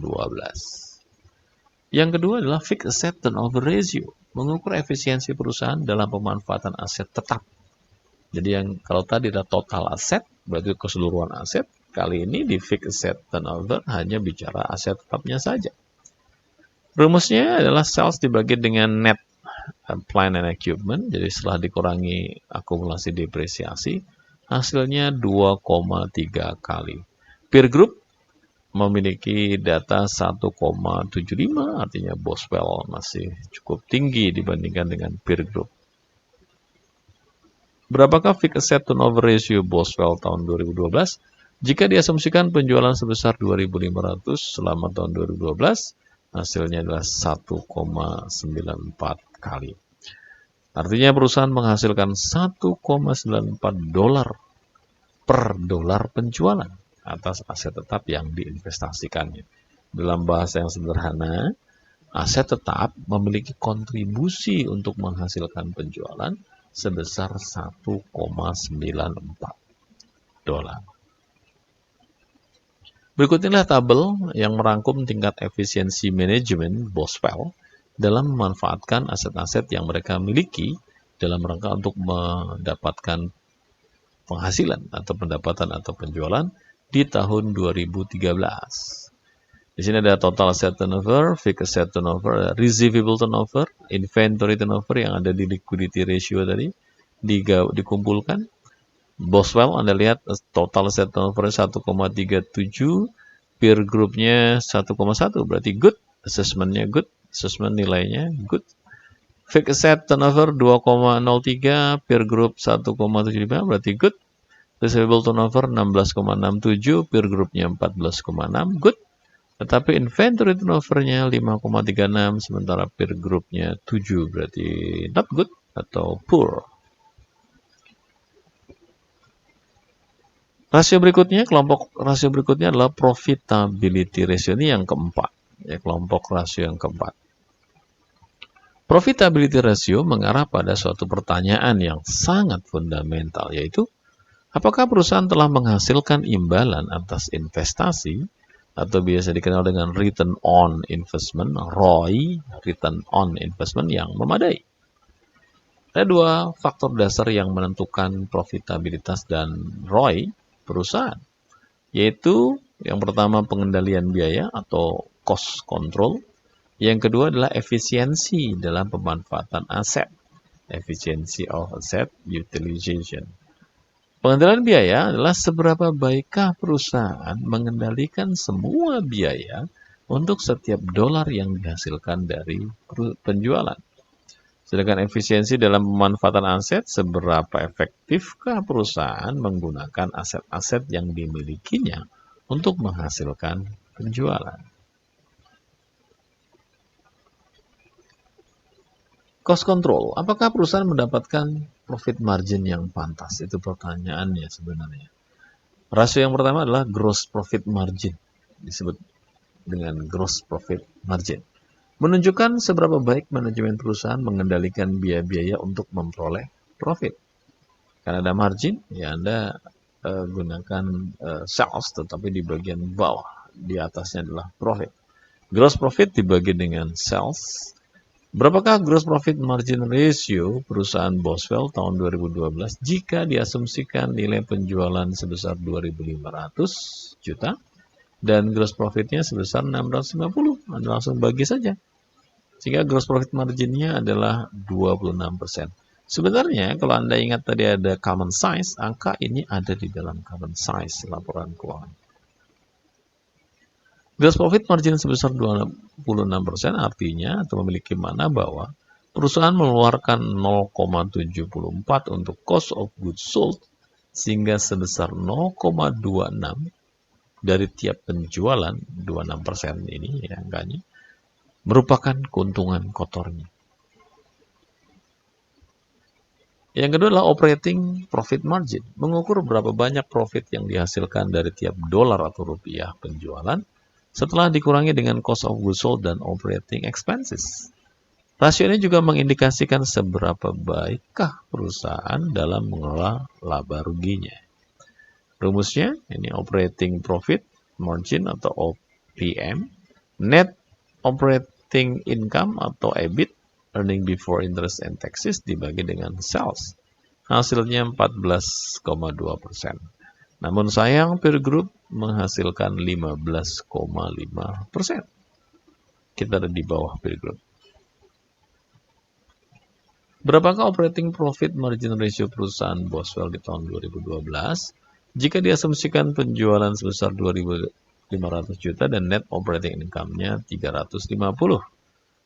Yang kedua adalah Fixed Asset Turnover Ratio, mengukur efisiensi perusahaan dalam pemanfaatan aset tetap. Jadi yang kalau tadi ada total aset, berarti keseluruhan aset. Kali ini di Fixed Asset Turnover hanya bicara aset tetapnya saja. Rumusnya adalah sales dibagi dengan net plant and equipment. Jadi setelah dikurangi akumulasi depresiasi, hasilnya 2,3 kali. Peer group memiliki data 1,75, artinya Boswell masih cukup tinggi dibandingkan dengan peer group. Berapakah Fixed Asset Turnover Ratio Boswell tahun 2012? Jika diasumsikan penjualan sebesar 2.500 selama tahun 2012, hasilnya adalah 1,94 kali. Artinya perusahaan menghasilkan 1,94 dolar per dolar penjualan atas aset tetap yang diinvestasikannya. Dalam bahasa yang sederhana, aset tetap memiliki kontribusi untuk menghasilkan penjualan sebesar 1,94 dolar. Berikut inilah tabel yang merangkum tingkat efisiensi manajemen Boswell dalam memanfaatkan aset-aset yang mereka miliki dalam rangka untuk mendapatkan penghasilan atau pendapatan atau penjualan di tahun 2013. Di sini ada total asset turnover, fixed asset turnover, receivable turnover, inventory turnover yang ada di liquidity ratio tadi dikumpulkan. Boswell, Anda lihat total asset turnover 1,37, peer groupnya 1,1, berarti good, assessmentnya good, assessment nilainya good. Fixed asset turnover 2,03, peer group 1,75, berarti good. Receivable turnover 16,67, peer groupnya 14,6, good. Tetapi inventory turnovernya 5,36, sementara peer groupnya 7, berarti not good atau poor. Rasio berikutnya adalah profitability ratio, ini yang keempat, ya, kelompok rasio yang keempat. Profitability ratio mengarah pada suatu pertanyaan yang sangat fundamental, yaitu apakah perusahaan telah menghasilkan imbalan atas investasi atau biasa dikenal dengan return on investment, ROI, return on investment yang memadai. Ada dua faktor dasar yang menentukan profitabilitas dan ROI perusahaan, yaitu yang pertama pengendalian biaya atau cost control, yang kedua adalah efisiensi dalam pemanfaatan aset, efficiency of asset utilization. Pengendalian biaya adalah seberapa baikkah perusahaan mengendalikan semua biaya untuk setiap dolar yang dihasilkan dari penjualan. Sedangkan efisiensi dalam pemanfaatan aset, seberapa efektifkah perusahaan menggunakan aset-aset yang dimilikinya untuk menghasilkan penjualan. Cost control, apakah perusahaan mendapatkan profit margin yang pantas? Itu pertanyaannya sebenarnya. Rasio yang pertama adalah gross profit margin, disebut dengan gross profit margin. Menunjukkan seberapa baik manajemen perusahaan mengendalikan biaya-biaya untuk memperoleh profit. Karena ada margin, ya Anda gunakan sales, tetapi di bagian bawah, di atasnya adalah profit. Gross profit dibagi dengan sales. Berapakah gross profit margin ratio perusahaan Boswell tahun 2012 jika diasumsikan nilai penjualan sebesar 2.500 juta dan gross profitnya sebesar 650? Anda langsung bagi saja. Sehingga gross profit marginnya adalah 26%. Sebenarnya kalau Anda ingat tadi ada common size, angka ini ada di dalam common size laporan keuangan. Gross profit margin sebesar 26% artinya atau memiliki makna bahwa perusahaan mengeluarkan 0,74 untuk cost of goods sold sehingga sebesar 0,26 dari tiap penjualan, 26% ini ya angkanya, merupakan keuntungan kotornya. Yang kedua adalah operating profit margin, mengukur berapa banyak profit yang dihasilkan dari tiap dolar atau rupiah penjualan setelah dikurangi dengan cost of goods sold dan operating expenses. Rasio ini juga mengindikasikan seberapa baikkah perusahaan dalam mengelola laba ruginya. Rumusnya, ini operating profit margin atau OPM, net operating income atau EBIT, earning before interest and taxes, dibagi dengan sales. Hasilnya 14,2%. Namun sayang peer group menghasilkan 15,5%. Kita ada di bawah peer group. Berapakah operating profit margin ratio perusahaan Boswell di tahun 2012? Jika diasumsikan penjualan sebesar 2.500 juta dan net operating income-nya 350.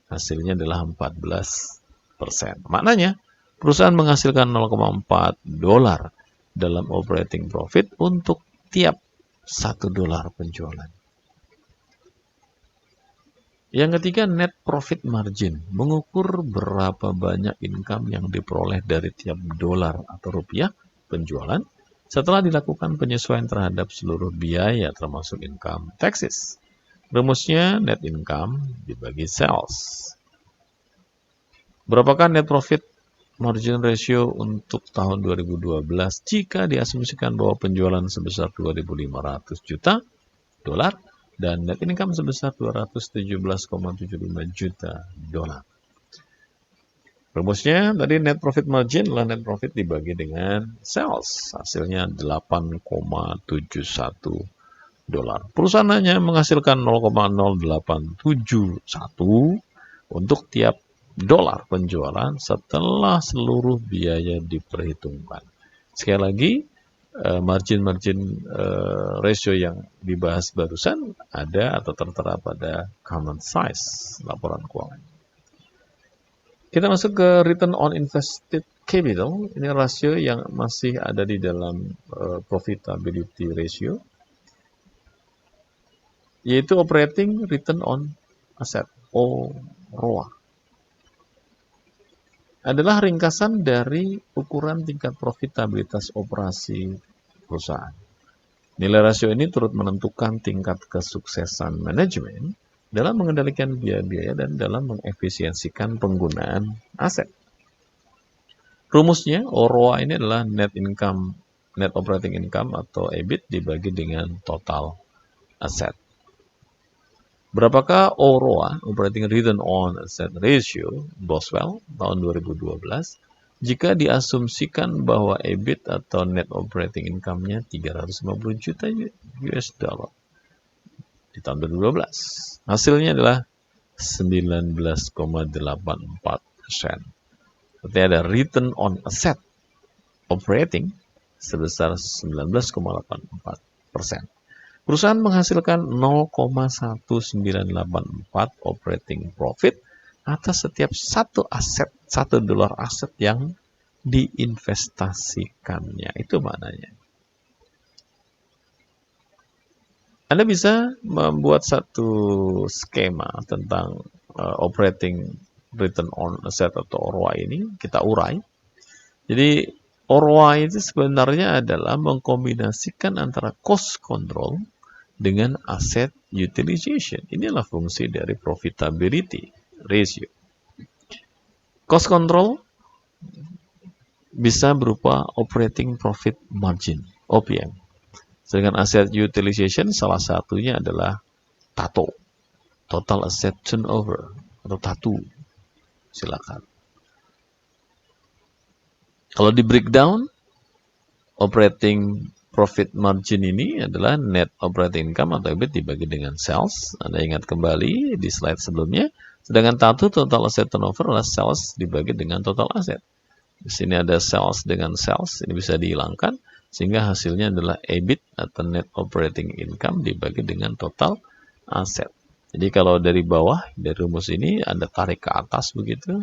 Hasilnya adalah 14%. Maknanya, perusahaan menghasilkan 0,4 dolar dalam operating profit untuk tiap 1 dolar penjualan. Yang ketiga, net profit margin, mengukur berapa banyak income yang diperoleh dari tiap dolar atau rupiah penjualan setelah dilakukan penyesuaian terhadap seluruh biaya termasuk income taxes. Rumusnya net income dibagi sales. Berapakah net profit margin ratio untuk tahun 2012 jika diasumsikan bahwa penjualan sebesar 2.500 juta dolar dan net income sebesar 217,75 juta dolar. Rumusnya tadi net profit margin adalah net profit dibagi dengan sales. Hasilnya 8,71 dolar. Perusahaan hanya menghasilkan 0,0871 untuk tiap dolar penjualan setelah seluruh biaya diperhitungkan. Sekali lagi, margin ratio yang dibahas barusan ada atau tertera pada common size laporan keuangan. Kita masuk ke return on invested capital. Ini rasio yang masih ada di dalam profitability ratio, yaitu operating return on asset, ROA. Adalah ringkasan dari ukuran tingkat profitabilitas operasi perusahaan. Nilai rasio ini turut menentukan tingkat kesuksesan manajemen dalam mengendalikan biaya-biaya dan dalam mengefisiensikan penggunaan aset. Rumusnya, ROA ini adalah net operating income atau EBIT dibagi dengan total aset. Berapakah ROA, operating return on asset ratio, Boswell tahun 2012, jika diasumsikan bahwa EBIT atau net operating income-nya 350 juta US dollar di tahun 2012. Hasilnya adalah 19,84%. Berarti ada return on asset operating sebesar 19,84%. Perusahaan menghasilkan 0,1984 operating profit atas setiap $1 aset yang diinvestasikannya. Itu maknanya. Anda bisa membuat satu skema tentang operating return on asset atau ROA ini, kita urai. Jadi ROA itu sebenarnya adalah mengkombinasikan antara cost control dengan asset utilization. Inilah fungsi dari profitability ratio. Cost control bisa berupa operating profit margin, OPM. Sedangkan asset utilization salah satunya adalah TATO, total asset turnover atau TATU. Silakan. Kalau di breakdown, operating profit margin ini adalah net operating income atau EBIT dibagi dengan sales. Anda ingat kembali di slide sebelumnya. Sedangkan TATU, total asset turnover, adalah sales dibagi dengan total aset. Di sini ada sales dengan sales, ini bisa dihilangkan. Sehingga hasilnya adalah EBIT atau net operating income dibagi dengan total aset. Jadi kalau dari bawah, dari rumus ini Anda tarik ke atas begitu,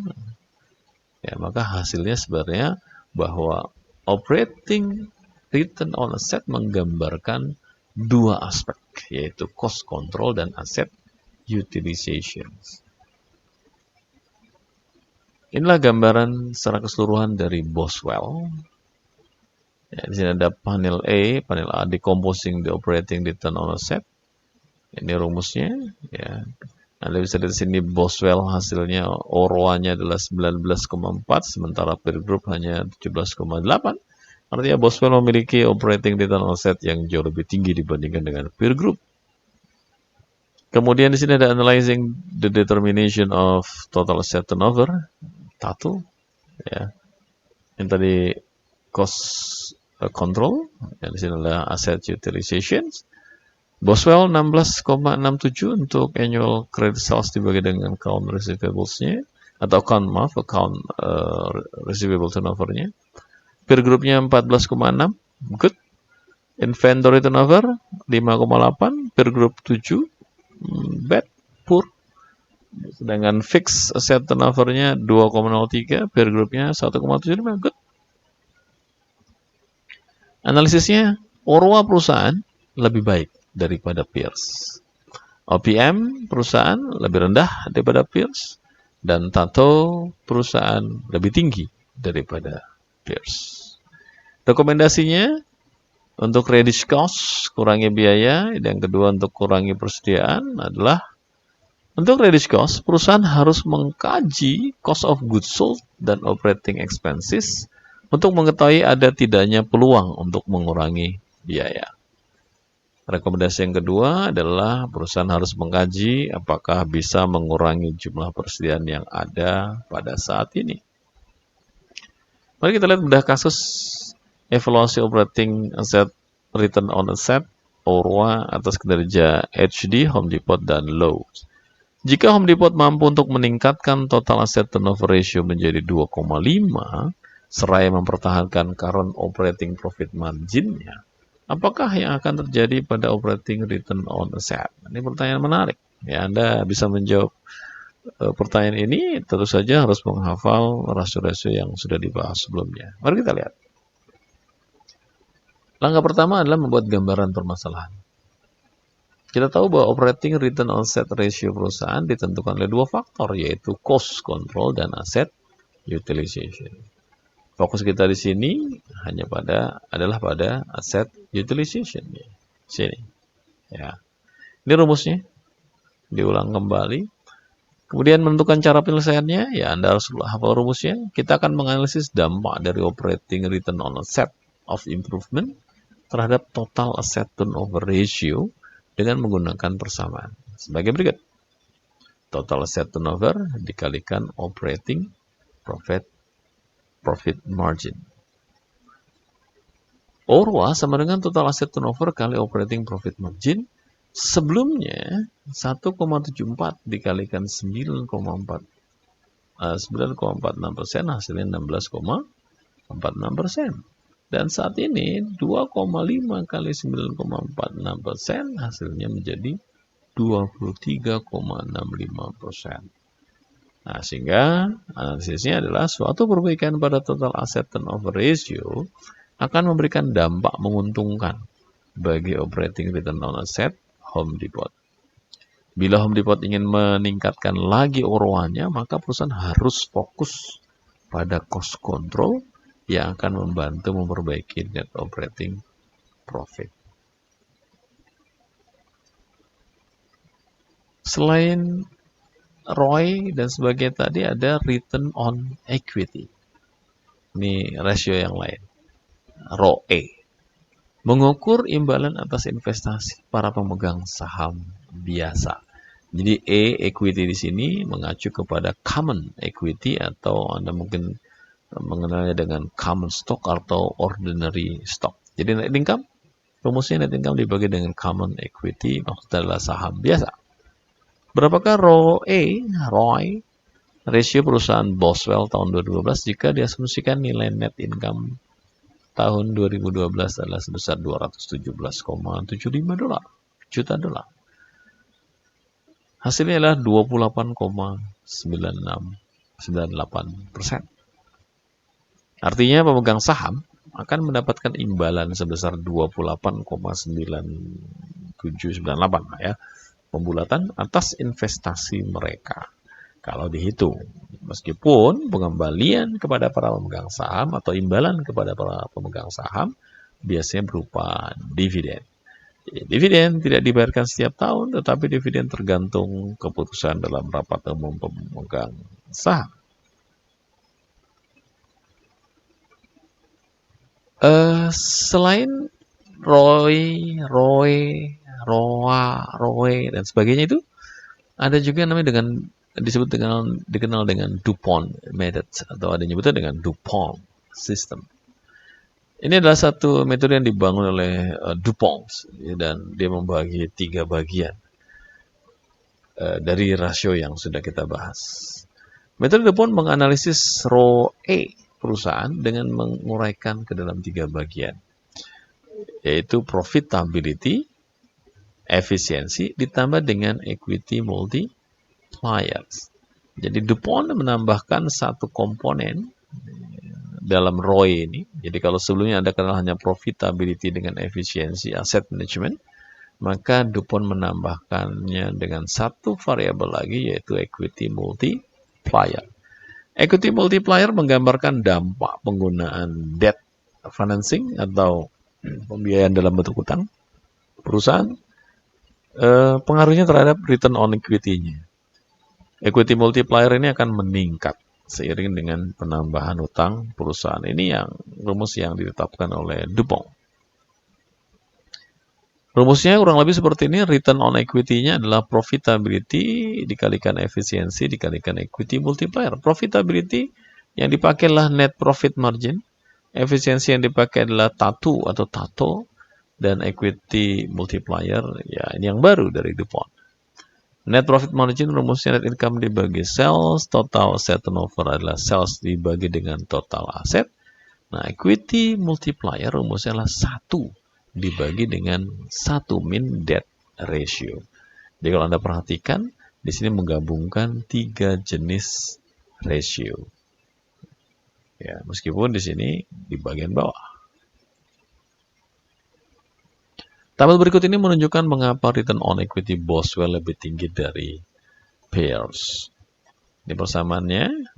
ya maka hasilnya sebenarnya bahwa operating return on asset menggambarkan dua aspek, yaitu cost control dan asset utilization. Inilah gambaran secara keseluruhan dari Boswell. Ya, di sini ada panel A decomposing the operating return on asset. Ini rumusnya. Ya. Anda bisa lihat di sini Boswell hasilnya ROA-nya adalah 19,4, sementara peer group hanya 17,8. Artinya Boswell memiliki operating return on asset yang jauh lebih tinggi dibandingkan dengan peer group. Kemudian di sini ada analyzing the determination of total asset turnover, TATU. Ya. Yang tadi cost control, yang di sini adalah asset utilization. Boswell 16,67 untuk annual credit sales dibagi dengan account receivables-nya atau account receivable turnover-nya. Peer group-nya 14,6, good. Inventory turnover 5,8, peer group 7, bad, poor. Sedangkan fixed asset turnover-nya 2,03, peer group-nya 1,75, good. Analisisnya, ROA perusahaan lebih baik daripada peers. OPM perusahaan lebih rendah daripada peers. Dan TATO perusahaan lebih tinggi daripada peers. Rekomendasinya untuk reduce cost, kurangi biaya. Yang kedua untuk kurangi persediaan adalah untuk reduce cost, perusahaan harus mengkaji cost of goods sold dan operating expenses untuk mengetahui ada tidaknya peluang untuk mengurangi biaya. Rekomendasi yang kedua adalah perusahaan harus mengkaji apakah bisa mengurangi jumlah persediaan yang ada pada saat ini. Mari kita lihat bedah kasus evaluasi operating asset return on asset ROA atas kinerja HD, Home Depot, dan Lowe's. Jika Home Depot mampu untuk meningkatkan total asset turnover ratio menjadi 2,5, seraya mempertahankan current operating profit margin-nya, apakah yang akan terjadi pada operating return on asset? Ini pertanyaan menarik. Ya, Anda bisa menjawab pertanyaan ini, tentu saja harus menghafal rasio-rasio yang sudah dibahas sebelumnya. Mari kita lihat. Langkah pertama adalah membuat gambaran permasalahan. Kita tahu bahwa operating return on asset ratio perusahaan ditentukan oleh dua faktor, yaitu cost control dan asset utilization. Fokus kita di sini adalah pada asset utilization. Sini. Ya. Ini rumusnya. Diulang kembali. Kemudian menentukan cara penyelesaiannya, ya Anda harus hafal rumusnya. Kita akan menganalisis dampak dari operating return on asset of improvement terhadap total asset turnover ratio dengan menggunakan persamaan. Sebagai berikut. Total asset turnover dikalikan operating profit margin. ORWA sama dengan total asset turnover kali operating profit margin. Sebelumnya 1,74 dikalikan 9,46% hasilnya 16,46%. Dan saat ini 2,5 kali 9,46% hasilnya menjadi 23,65%. Nah, sehingga analisisnya adalah suatu perbaikan pada total asset turnover ratio akan memberikan dampak menguntungkan bagi operating return on asset Home Depot. Bila Home Depot ingin meningkatkan lagi OROA-nya, maka perusahaan harus fokus pada cost control yang akan membantu memperbaiki net operating profit. Selain ROI dan sebagainya tadi, ada return on equity. Ini rasio yang lain. ROE. Mengukur imbalan atas investasi para pemegang saham biasa. Jadi equity di sini mengacu kepada common equity atau Anda mungkin mengenalnya dengan common stock atau ordinary stock. Jadi net income, rumusnya net income dibagi dengan common equity, maksudnya adalah saham biasa. Berapakah ROI, rasio perusahaan Boswell tahun 2012 jika diasumsikan nilai net income tahun 2012 adalah sebesar $217,75 juta. Hasilnya adalah 28,98%. Artinya pemegang saham akan mendapatkan imbalan sebesar 28,9798 ya, pembulatan atas investasi mereka. Kalau dihitung, meskipun pengembalian kepada para pemegang saham atau imbalan kepada para pemegang saham biasanya berupa dividen. Dividen tidak dibayarkan setiap tahun, tetapi dividen tergantung keputusan dalam rapat umum pemegang saham. Selain ROI, ROA, dan sebagainya itu, ada juga namanya dikenal dengan DuPont method atau ada nyebutnya dengan DuPont system. Ini adalah satu metode yang dibangun oleh DuPont dan dia membagi 3 bagian dari rasio yang sudah kita bahas. Metode DuPont menganalisis ROE perusahaan dengan menguraikan ke dalam 3 bagian, yaitu profitability, efisiensi ditambah dengan equity multipliers. Jadi DuPont menambahkan satu komponen dalam ROI ini. Jadi kalau sebelumnya Anda kenal hanya profitability dengan efisiensi asset management, maka DuPont menambahkannya dengan satu variabel lagi yaitu equity multiplier. Equity multiplier menggambarkan dampak penggunaan debt financing atau pembiayaan dalam bentuk utang perusahaan, pengaruhnya terhadap return on equity-nya. Equity multiplier ini akan meningkat seiring dengan penambahan utang perusahaan. Ini yang rumus yang ditetapkan oleh DuPont. Rumusnya kurang lebih seperti ini. Return on equity-nya adalah profitability dikalikan efisiensi dikalikan equity multiplier. Profitability yang dipakai adalah net profit margin. Efisiensi yang dipakai adalah TATO, dan equity multiplier, ya ini yang baru dari DuPont. Net profit margin rumusnya net income dibagi sales, total asset turnover adalah sales dibagi dengan total aset, Nah, equity multiplier rumusnya adalah 1 dibagi dengan 1 min debt ratio. Jadi kalau Anda perhatikan, di sini menggabungkan 3 jenis ratio. Ya, meskipun di sini di bagian bawah. Tabel berikut ini menunjukkan mengapa return on equity Boswell lebih tinggi dari peers. Ini persamaannya.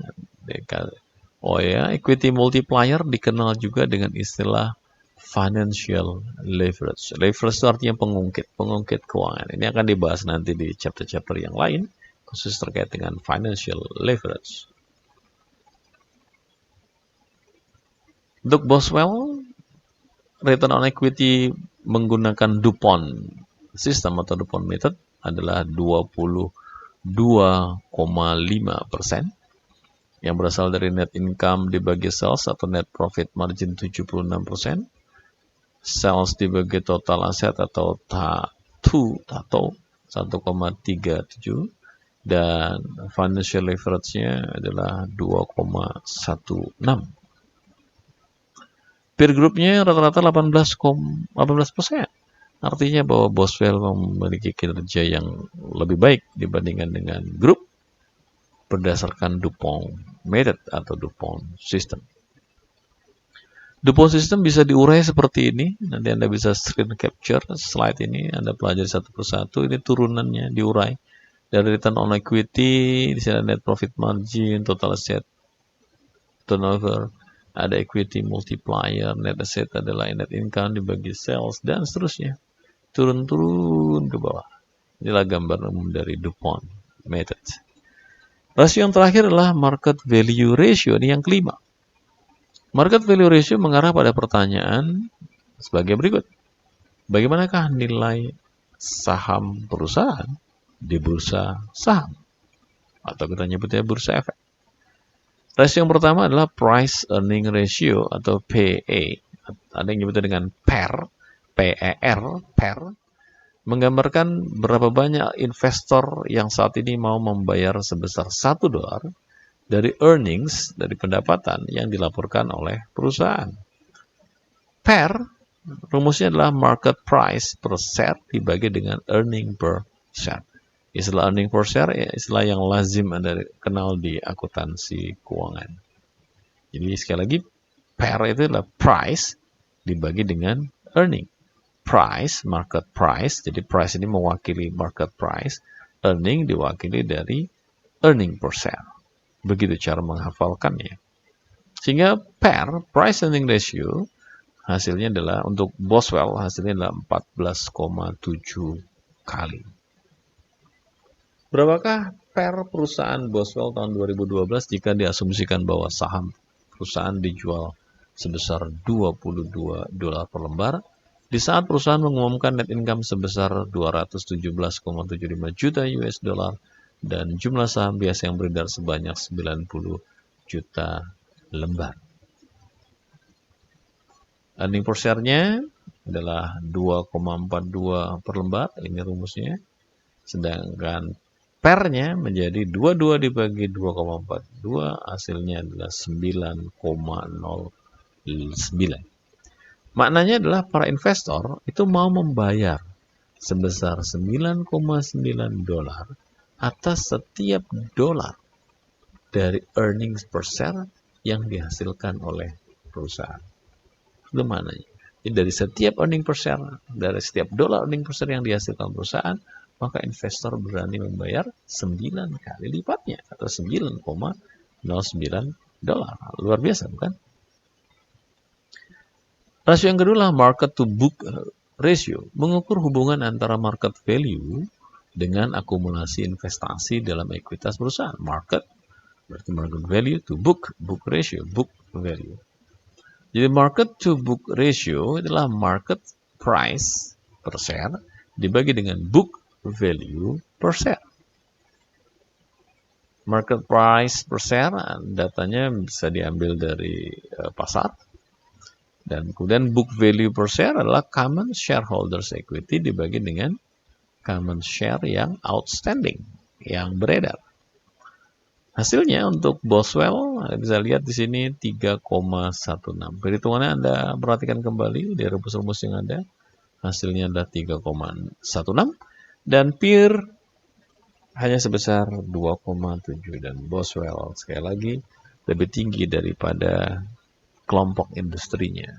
Oh ya, equity multiplier dikenal juga dengan istilah financial leverage. Leverage itu artinya pengungkit keuangan. Ini akan dibahas nanti di chapter-chapter yang lain, khusus terkait dengan financial leverage. Untuk Boswell, return on equity menggunakan DuPont system atau DuPont method adalah 22,5%, yang berasal dari net income dibagi sales atau net profit margin 76%, sales dibagi total aset atau TATO 1,37, dan financial leverage-nya adalah 2,16. Peer group-nya rata-rata 18%. Artinya bahwa Boswell memiliki kinerja yang lebih baik dibandingkan dengan grup berdasarkan DuPont method atau DuPont system. DuPont system bisa diurai seperti ini. Nanti Anda bisa screen capture slide ini, Anda pelajari satu persatu. Ini turunannya diurai dari return on equity, di sini ada net profit margin, total asset turnover, ada equity multiplier, net asset adalah net income dibagi sales, dan seterusnya. Turun-turun ke bawah. Inilah gambar umum dari DuPont method. Rasio yang terakhir adalah market value ratio, ini yang kelima. Market value ratio mengarah pada pertanyaan sebagai berikut. Bagaimanakah nilai saham perusahaan di bursa saham? Atau kita nyebutnya bursa efek. Rasio yang pertama adalah price earning ratio atau PE. Ada yang nyebutnya dengan PER, PER, PER. Menggambarkan berapa banyak investor yang saat ini mau membayar sebesar $1 dari earnings, dari pendapatan yang dilaporkan oleh perusahaan. PER, rumusnya adalah market price per share dibagi dengan earning per share. Istilah earning per share ya, istilah yang lazim Anda kenal di akuntansi keuangan. Jadi sekali lagi, PER itu adalah price dibagi dengan earning. Price, market price, jadi price ini mewakili market price, earning diwakili dari earning per share. Begitu cara menghafalkannya. Sehingga PER, price earning ratio, hasilnya adalah untuk Boswell, hasilnya adalah 14,7 kali. Berapakah PER perusahaan Boswell tahun 2012 jika diasumsikan bahwa saham perusahaan dijual sebesar $22 per lembar, di saat perusahaan mengumumkan net income sebesar 217,75 juta US dollar dan jumlah saham biasa yang beredar sebanyak 90 juta lembar. Earning per share-nya adalah 2,42 per lembar, ini rumusnya. Sedangkan PER-nya menjadi 22 dibagi 2,42, hasilnya adalah 9,09. Maknanya adalah para investor itu mau membayar sebesar $9,9 atas setiap dolar dari earnings per share yang dihasilkan oleh perusahaan. Itu maknanya. Jadi dari setiap earning per share, dari setiap dolar earning per share yang dihasilkan perusahaan, maka investor berani membayar 9 kali lipatnya atau 9,09 dolar. Luar biasa bukan? Rasio yang kedua adalah market to book ratio, mengukur hubungan antara market value dengan akumulasi investasi dalam ekuitas perusahaan. Market berarti market value to book ratio, book value. Jadi market to book ratio adalah market price per share dibagi dengan book value per share. Market price per share datanya bisa diambil dari pasar. Dan kemudian book value per share adalah common shareholders equity dibagi dengan common share yang outstanding, yang beredar. Hasilnya untuk Boswell, Anda bisa lihat di sini 3,16. Perhitungannya Anda perhatikan kembali di rumus-rumus yang ada. Hasilnya adalah 3,16 dan peer hanya sebesar 2,7 dan Boswell sekali lagi lebih tinggi daripada kelompok industrinya.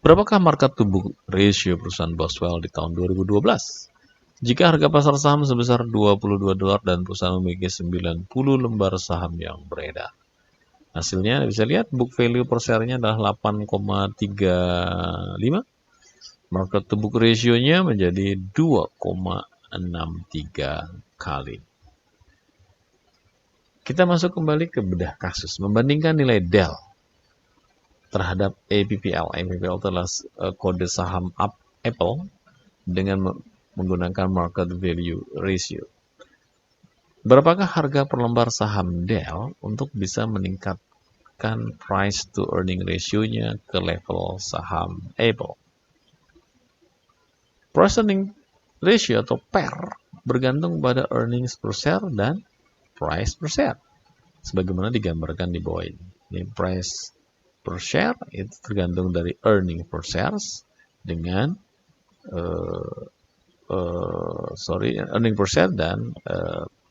Berapakah market to book ratio perusahaan Boswell di tahun 2012? Jika harga pasar saham sebesar $22 dan perusahaan memiliki 90 lembar saham yang beredar. Hasilnya bisa lihat book value per share-nya adalah 8,35. Market to book ratio-nya menjadi 2,63 kali. Kita masuk kembali ke bedah kasus, membandingkan nilai Dell terhadap APPL. APPL adalah kode saham Apple dengan menggunakan market value ratio. Berapakah harga per lembar saham Dell untuk bisa meningkatkan price to earning ratio-nya ke level saham Apple? Price earning ratio atau PER bergantung pada earnings per share dan price per share. Sebagaimana digambarkan di bawah ini. Ini price per share itu tergantung dari earning per shares dengan earning per share dan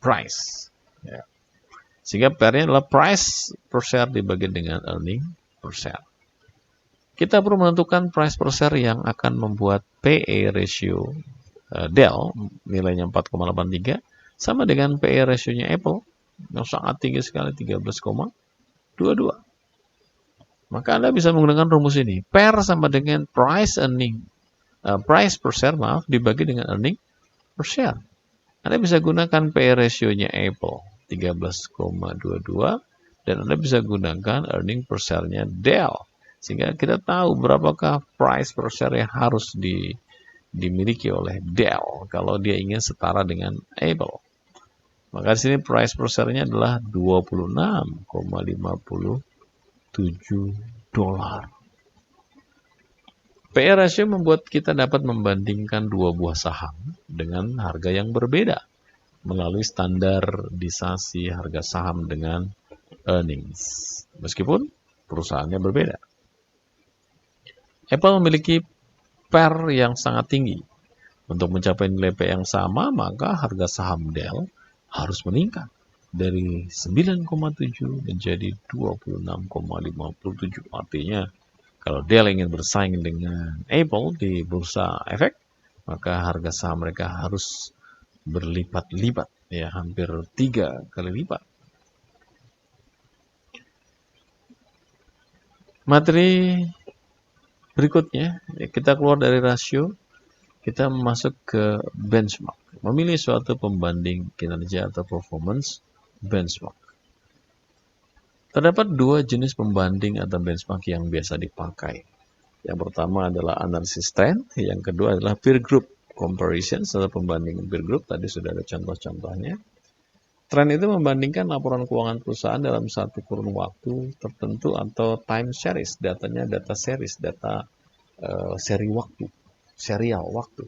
price. Ya. Sehingga PER-nya adalah price per share dibagi dengan earning per share. Kita perlu menentukan price per share yang akan membuat PE ratio Dell nilainya 4,83 sama dengan PE ratio-nya Apple yang sangat tinggi sekali 13,22. Maka Anda bisa menggunakan rumus ini. PER sama dengan price per share dibagi dengan earning per share. Anda bisa gunakan PE ratio-nya Apple 13,22 dan Anda bisa gunakan earning per share-nya Dell. Sehingga kita tahu berapakah price per share yang harus dimiliki oleh Dell kalau dia ingin setara dengan Apple. Maka di sini price per share-nya adalah $26,57. PE ratio membuat kita dapat membandingkan dua buah saham dengan harga yang berbeda melalui standarisasi harga saham dengan earnings. Meskipun perusahaannya berbeda. Apple memiliki PER yang sangat tinggi. Untuk mencapai nilai PE yang sama, maka harga saham Dell harus meningkat dari 9,7 menjadi 26,57. Artinya, kalau Dell ingin bersaing dengan Apple di bursa efek, maka harga saham mereka harus berlipat-lipat, ya hampir 3 kali lipat. Materi berikutnya, kita keluar dari rasio, kita masuk ke benchmark. Memilih suatu pembanding kinerja atau performance benchmark. Terdapat dua jenis pembanding atau benchmark yang biasa dipakai. Yang pertama adalah analisis trend, yang kedua adalah peer group comparison atau pembanding peer group. Tadi sudah ada contoh-contohnya. Trend itu membandingkan laporan keuangan perusahaan dalam satu kurun waktu tertentu atau time series. Datanya data series, data serial waktu.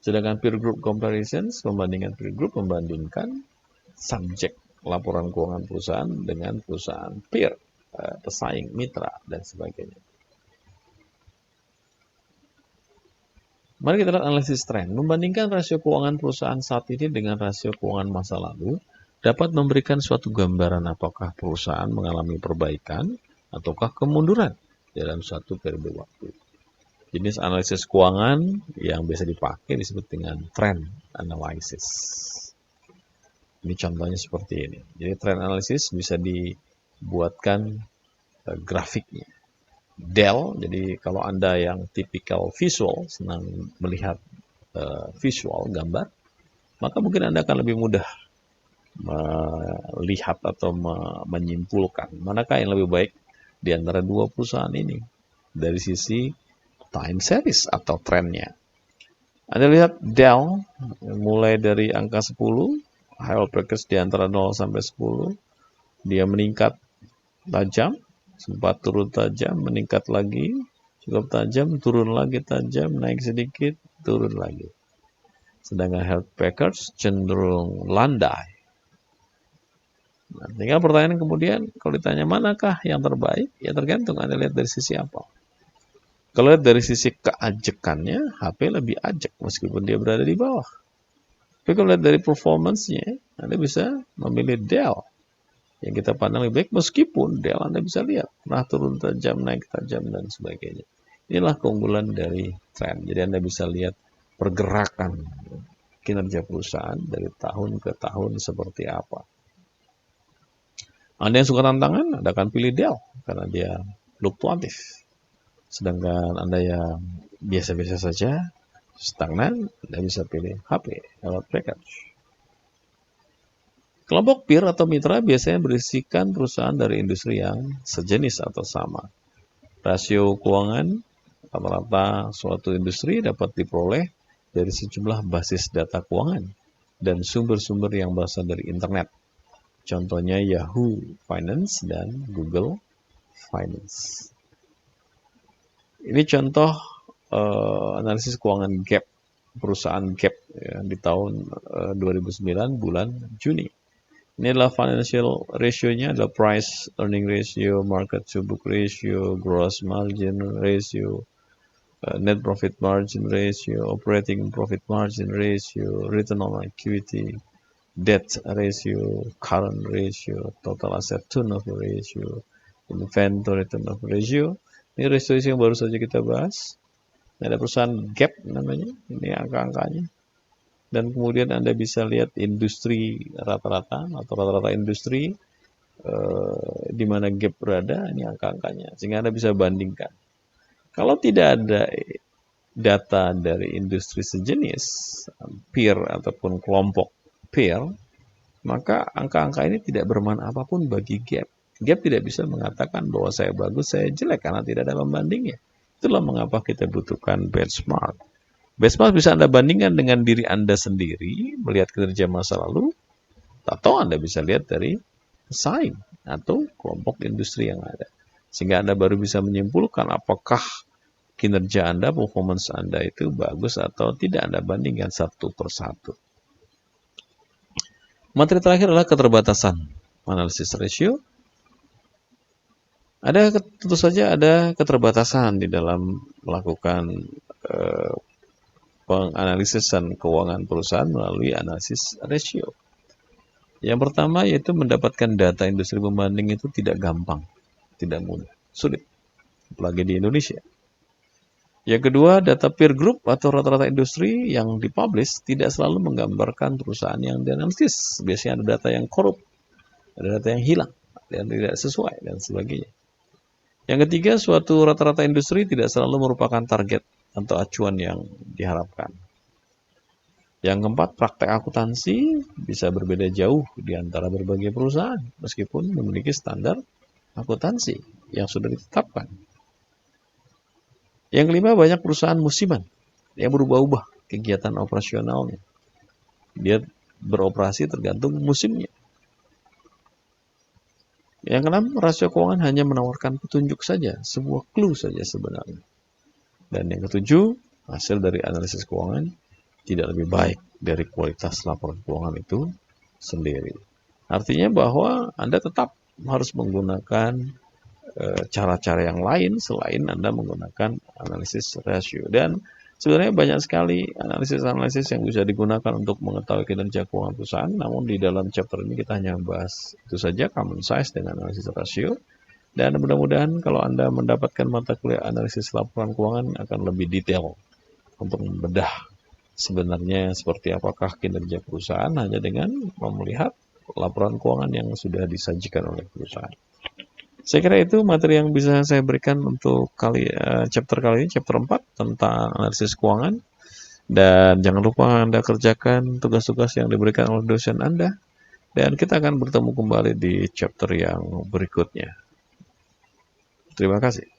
Sedangkan peer group comparisons, pembandingan peer group membandingkan subjek laporan keuangan perusahaan dengan perusahaan peer, pesaing, mitra, dan sebagainya. Mari kita lihat analisis tren. Membandingkan rasio keuangan perusahaan saat ini dengan rasio keuangan masa lalu dapat memberikan suatu gambaran apakah perusahaan mengalami perbaikan ataukah kemunduran dalam suatu periode waktu. Jenis analisis keuangan yang biasa dipakai disebut dengan trend analysis. Ini contohnya seperti ini. Jadi trend analysis bisa dibuatkan grafiknya. Dell, jadi kalau Anda yang tipikal visual, senang melihat visual, gambar, maka mungkin Anda akan lebih mudah melihat atau menyimpulkan manakah yang lebih baik di antara dua perusahaan ini dari sisi time series atau trennya. Anda lihat Dell mulai dari angka 10, high brackets di antara 0 sampai 10, dia meningkat tajam, sempat turun tajam, meningkat lagi, cukup tajam, turun lagi tajam, naik sedikit, turun lagi. sedangkan Hewlett Packard cenderung landai. Nah, tinggal pertanyaan kemudian, kalau ditanya manakah yang terbaik, ya tergantung Anda lihat dari sisi apa. Kalau lihat dari sisi keajekannya, HP lebih ajek meskipun dia berada di bawah. Tapi kalau lihat dari performance-nya, Anda bisa memilih Dell yang kita pandang lebih baik, meskipun Dell Anda bisa lihat pernah turun tajam, naik tajam, dan sebagainya. Inilah keunggulan dari tren. Jadi Anda bisa lihat pergerakan kinerja perusahaan dari tahun ke tahun seperti apa. Anda yang suka tantangan, Anda akan pilih Dell karena dia fluktuatif. Sedangkan Anda yang biasa-biasa saja, stagnan, Anda bisa pilih HP, Hewlett Packard. Kelompok peer atau mitra biasanya berisikan perusahaan dari industri yang sejenis atau sama. Rasio keuangan rata-rata suatu industri dapat diperoleh dari sejumlah basis data keuangan dan sumber-sumber yang berasal dari internet. Contohnya Yahoo Finance dan Google Finance. Ini contoh analisis keuangan Gap, perusahaan Gap ya, di tahun 2009 bulan Juni. Ini adalah financial ratio-nya, adalah price earning ratio, market to book ratio, gross margin ratio, net profit margin ratio, operating profit margin ratio, return on equity, debt ratio, current ratio, total asset turnover ratio, inventory turnover ratio. Ini ratio yang baru saja kita bahas. Ada perusahaan Gap namanya, ini angka-angkanya. Dan kemudian Anda bisa lihat industri rata-rata atau rata-rata industri di mana Gap berada, ini angka-angkanya. Sehingga Anda bisa bandingkan. Kalau tidak ada data dari industri sejenis, peer ataupun kelompok peer, maka angka-angka ini tidak bermakna apapun bagi Gap. Gap tidak bisa mengatakan bahwa saya bagus, saya jelek, karena tidak ada pembandingnya. Itulah mengapa kita butuhkan benchmark. Benchmark bisa Anda bandingkan dengan diri Anda sendiri, melihat kinerja masa lalu, atau Anda bisa lihat dari pesaing atau kelompok industri yang ada. Sehingga Anda baru bisa menyimpulkan apakah kinerja Anda, performance Anda itu bagus atau tidak. Anda bandingkan satu persatu. Materi terakhir adalah keterbatasan analisis ratio. Tentu saja ada keterbatasan di dalam melakukan penganalisisan keuangan perusahaan melalui analisis ratio. Yang pertama yaitu mendapatkan data industri pembanding itu tidak gampang, tidak mudah, sulit, apalagi di Indonesia. Yang kedua, data peer group atau rata-rata industri yang dipublish tidak selalu menggambarkan perusahaan yang dianalisis. Biasanya ada data yang korup, ada data yang hilang, dan tidak sesuai, dan sebagainya. Yang ketiga, suatu rata-rata industri tidak selalu merupakan target atau acuan yang diharapkan. Yang keempat, praktek akuntansi bisa berbeda jauh di antara berbagai perusahaan, meskipun memiliki standar akuntansi yang sudah ditetapkan. Yang kelima, banyak perusahaan musiman yang berubah-ubah kegiatan operasionalnya. Dia beroperasi tergantung musimnya. Yang keenam, rasio keuangan hanya menawarkan petunjuk saja, sebuah clue saja sebenarnya. Dan yang ketujuh, hasil dari analisis keuangan tidak lebih baik dari kualitas laporan keuangan itu sendiri. Artinya bahwa Anda tetap harus menggunakan cara-cara yang lain selain Anda menggunakan analisis rasio. Dan sebenarnya banyak sekali analisis-analisis yang bisa digunakan untuk mengetahui kinerja keuangan perusahaan. Namun di dalam chapter ini kita hanya bahas itu saja, common size dengan analisis rasio. Dan mudah-mudahan kalau Anda mendapatkan mata kuliah analisis laporan keuangan akan lebih detail untuk membedah sebenarnya seperti apakah kinerja perusahaan hanya dengan melihat laporan keuangan yang sudah disajikan oleh perusahaan. Saya kira itu materi yang bisa saya berikan untuk chapter kali ini, chapter 4 tentang analisis keuangan. Dan jangan lupa Anda kerjakan tugas-tugas yang diberikan oleh dosen Anda. Dan kita akan bertemu kembali di chapter yang berikutnya. Terima kasih.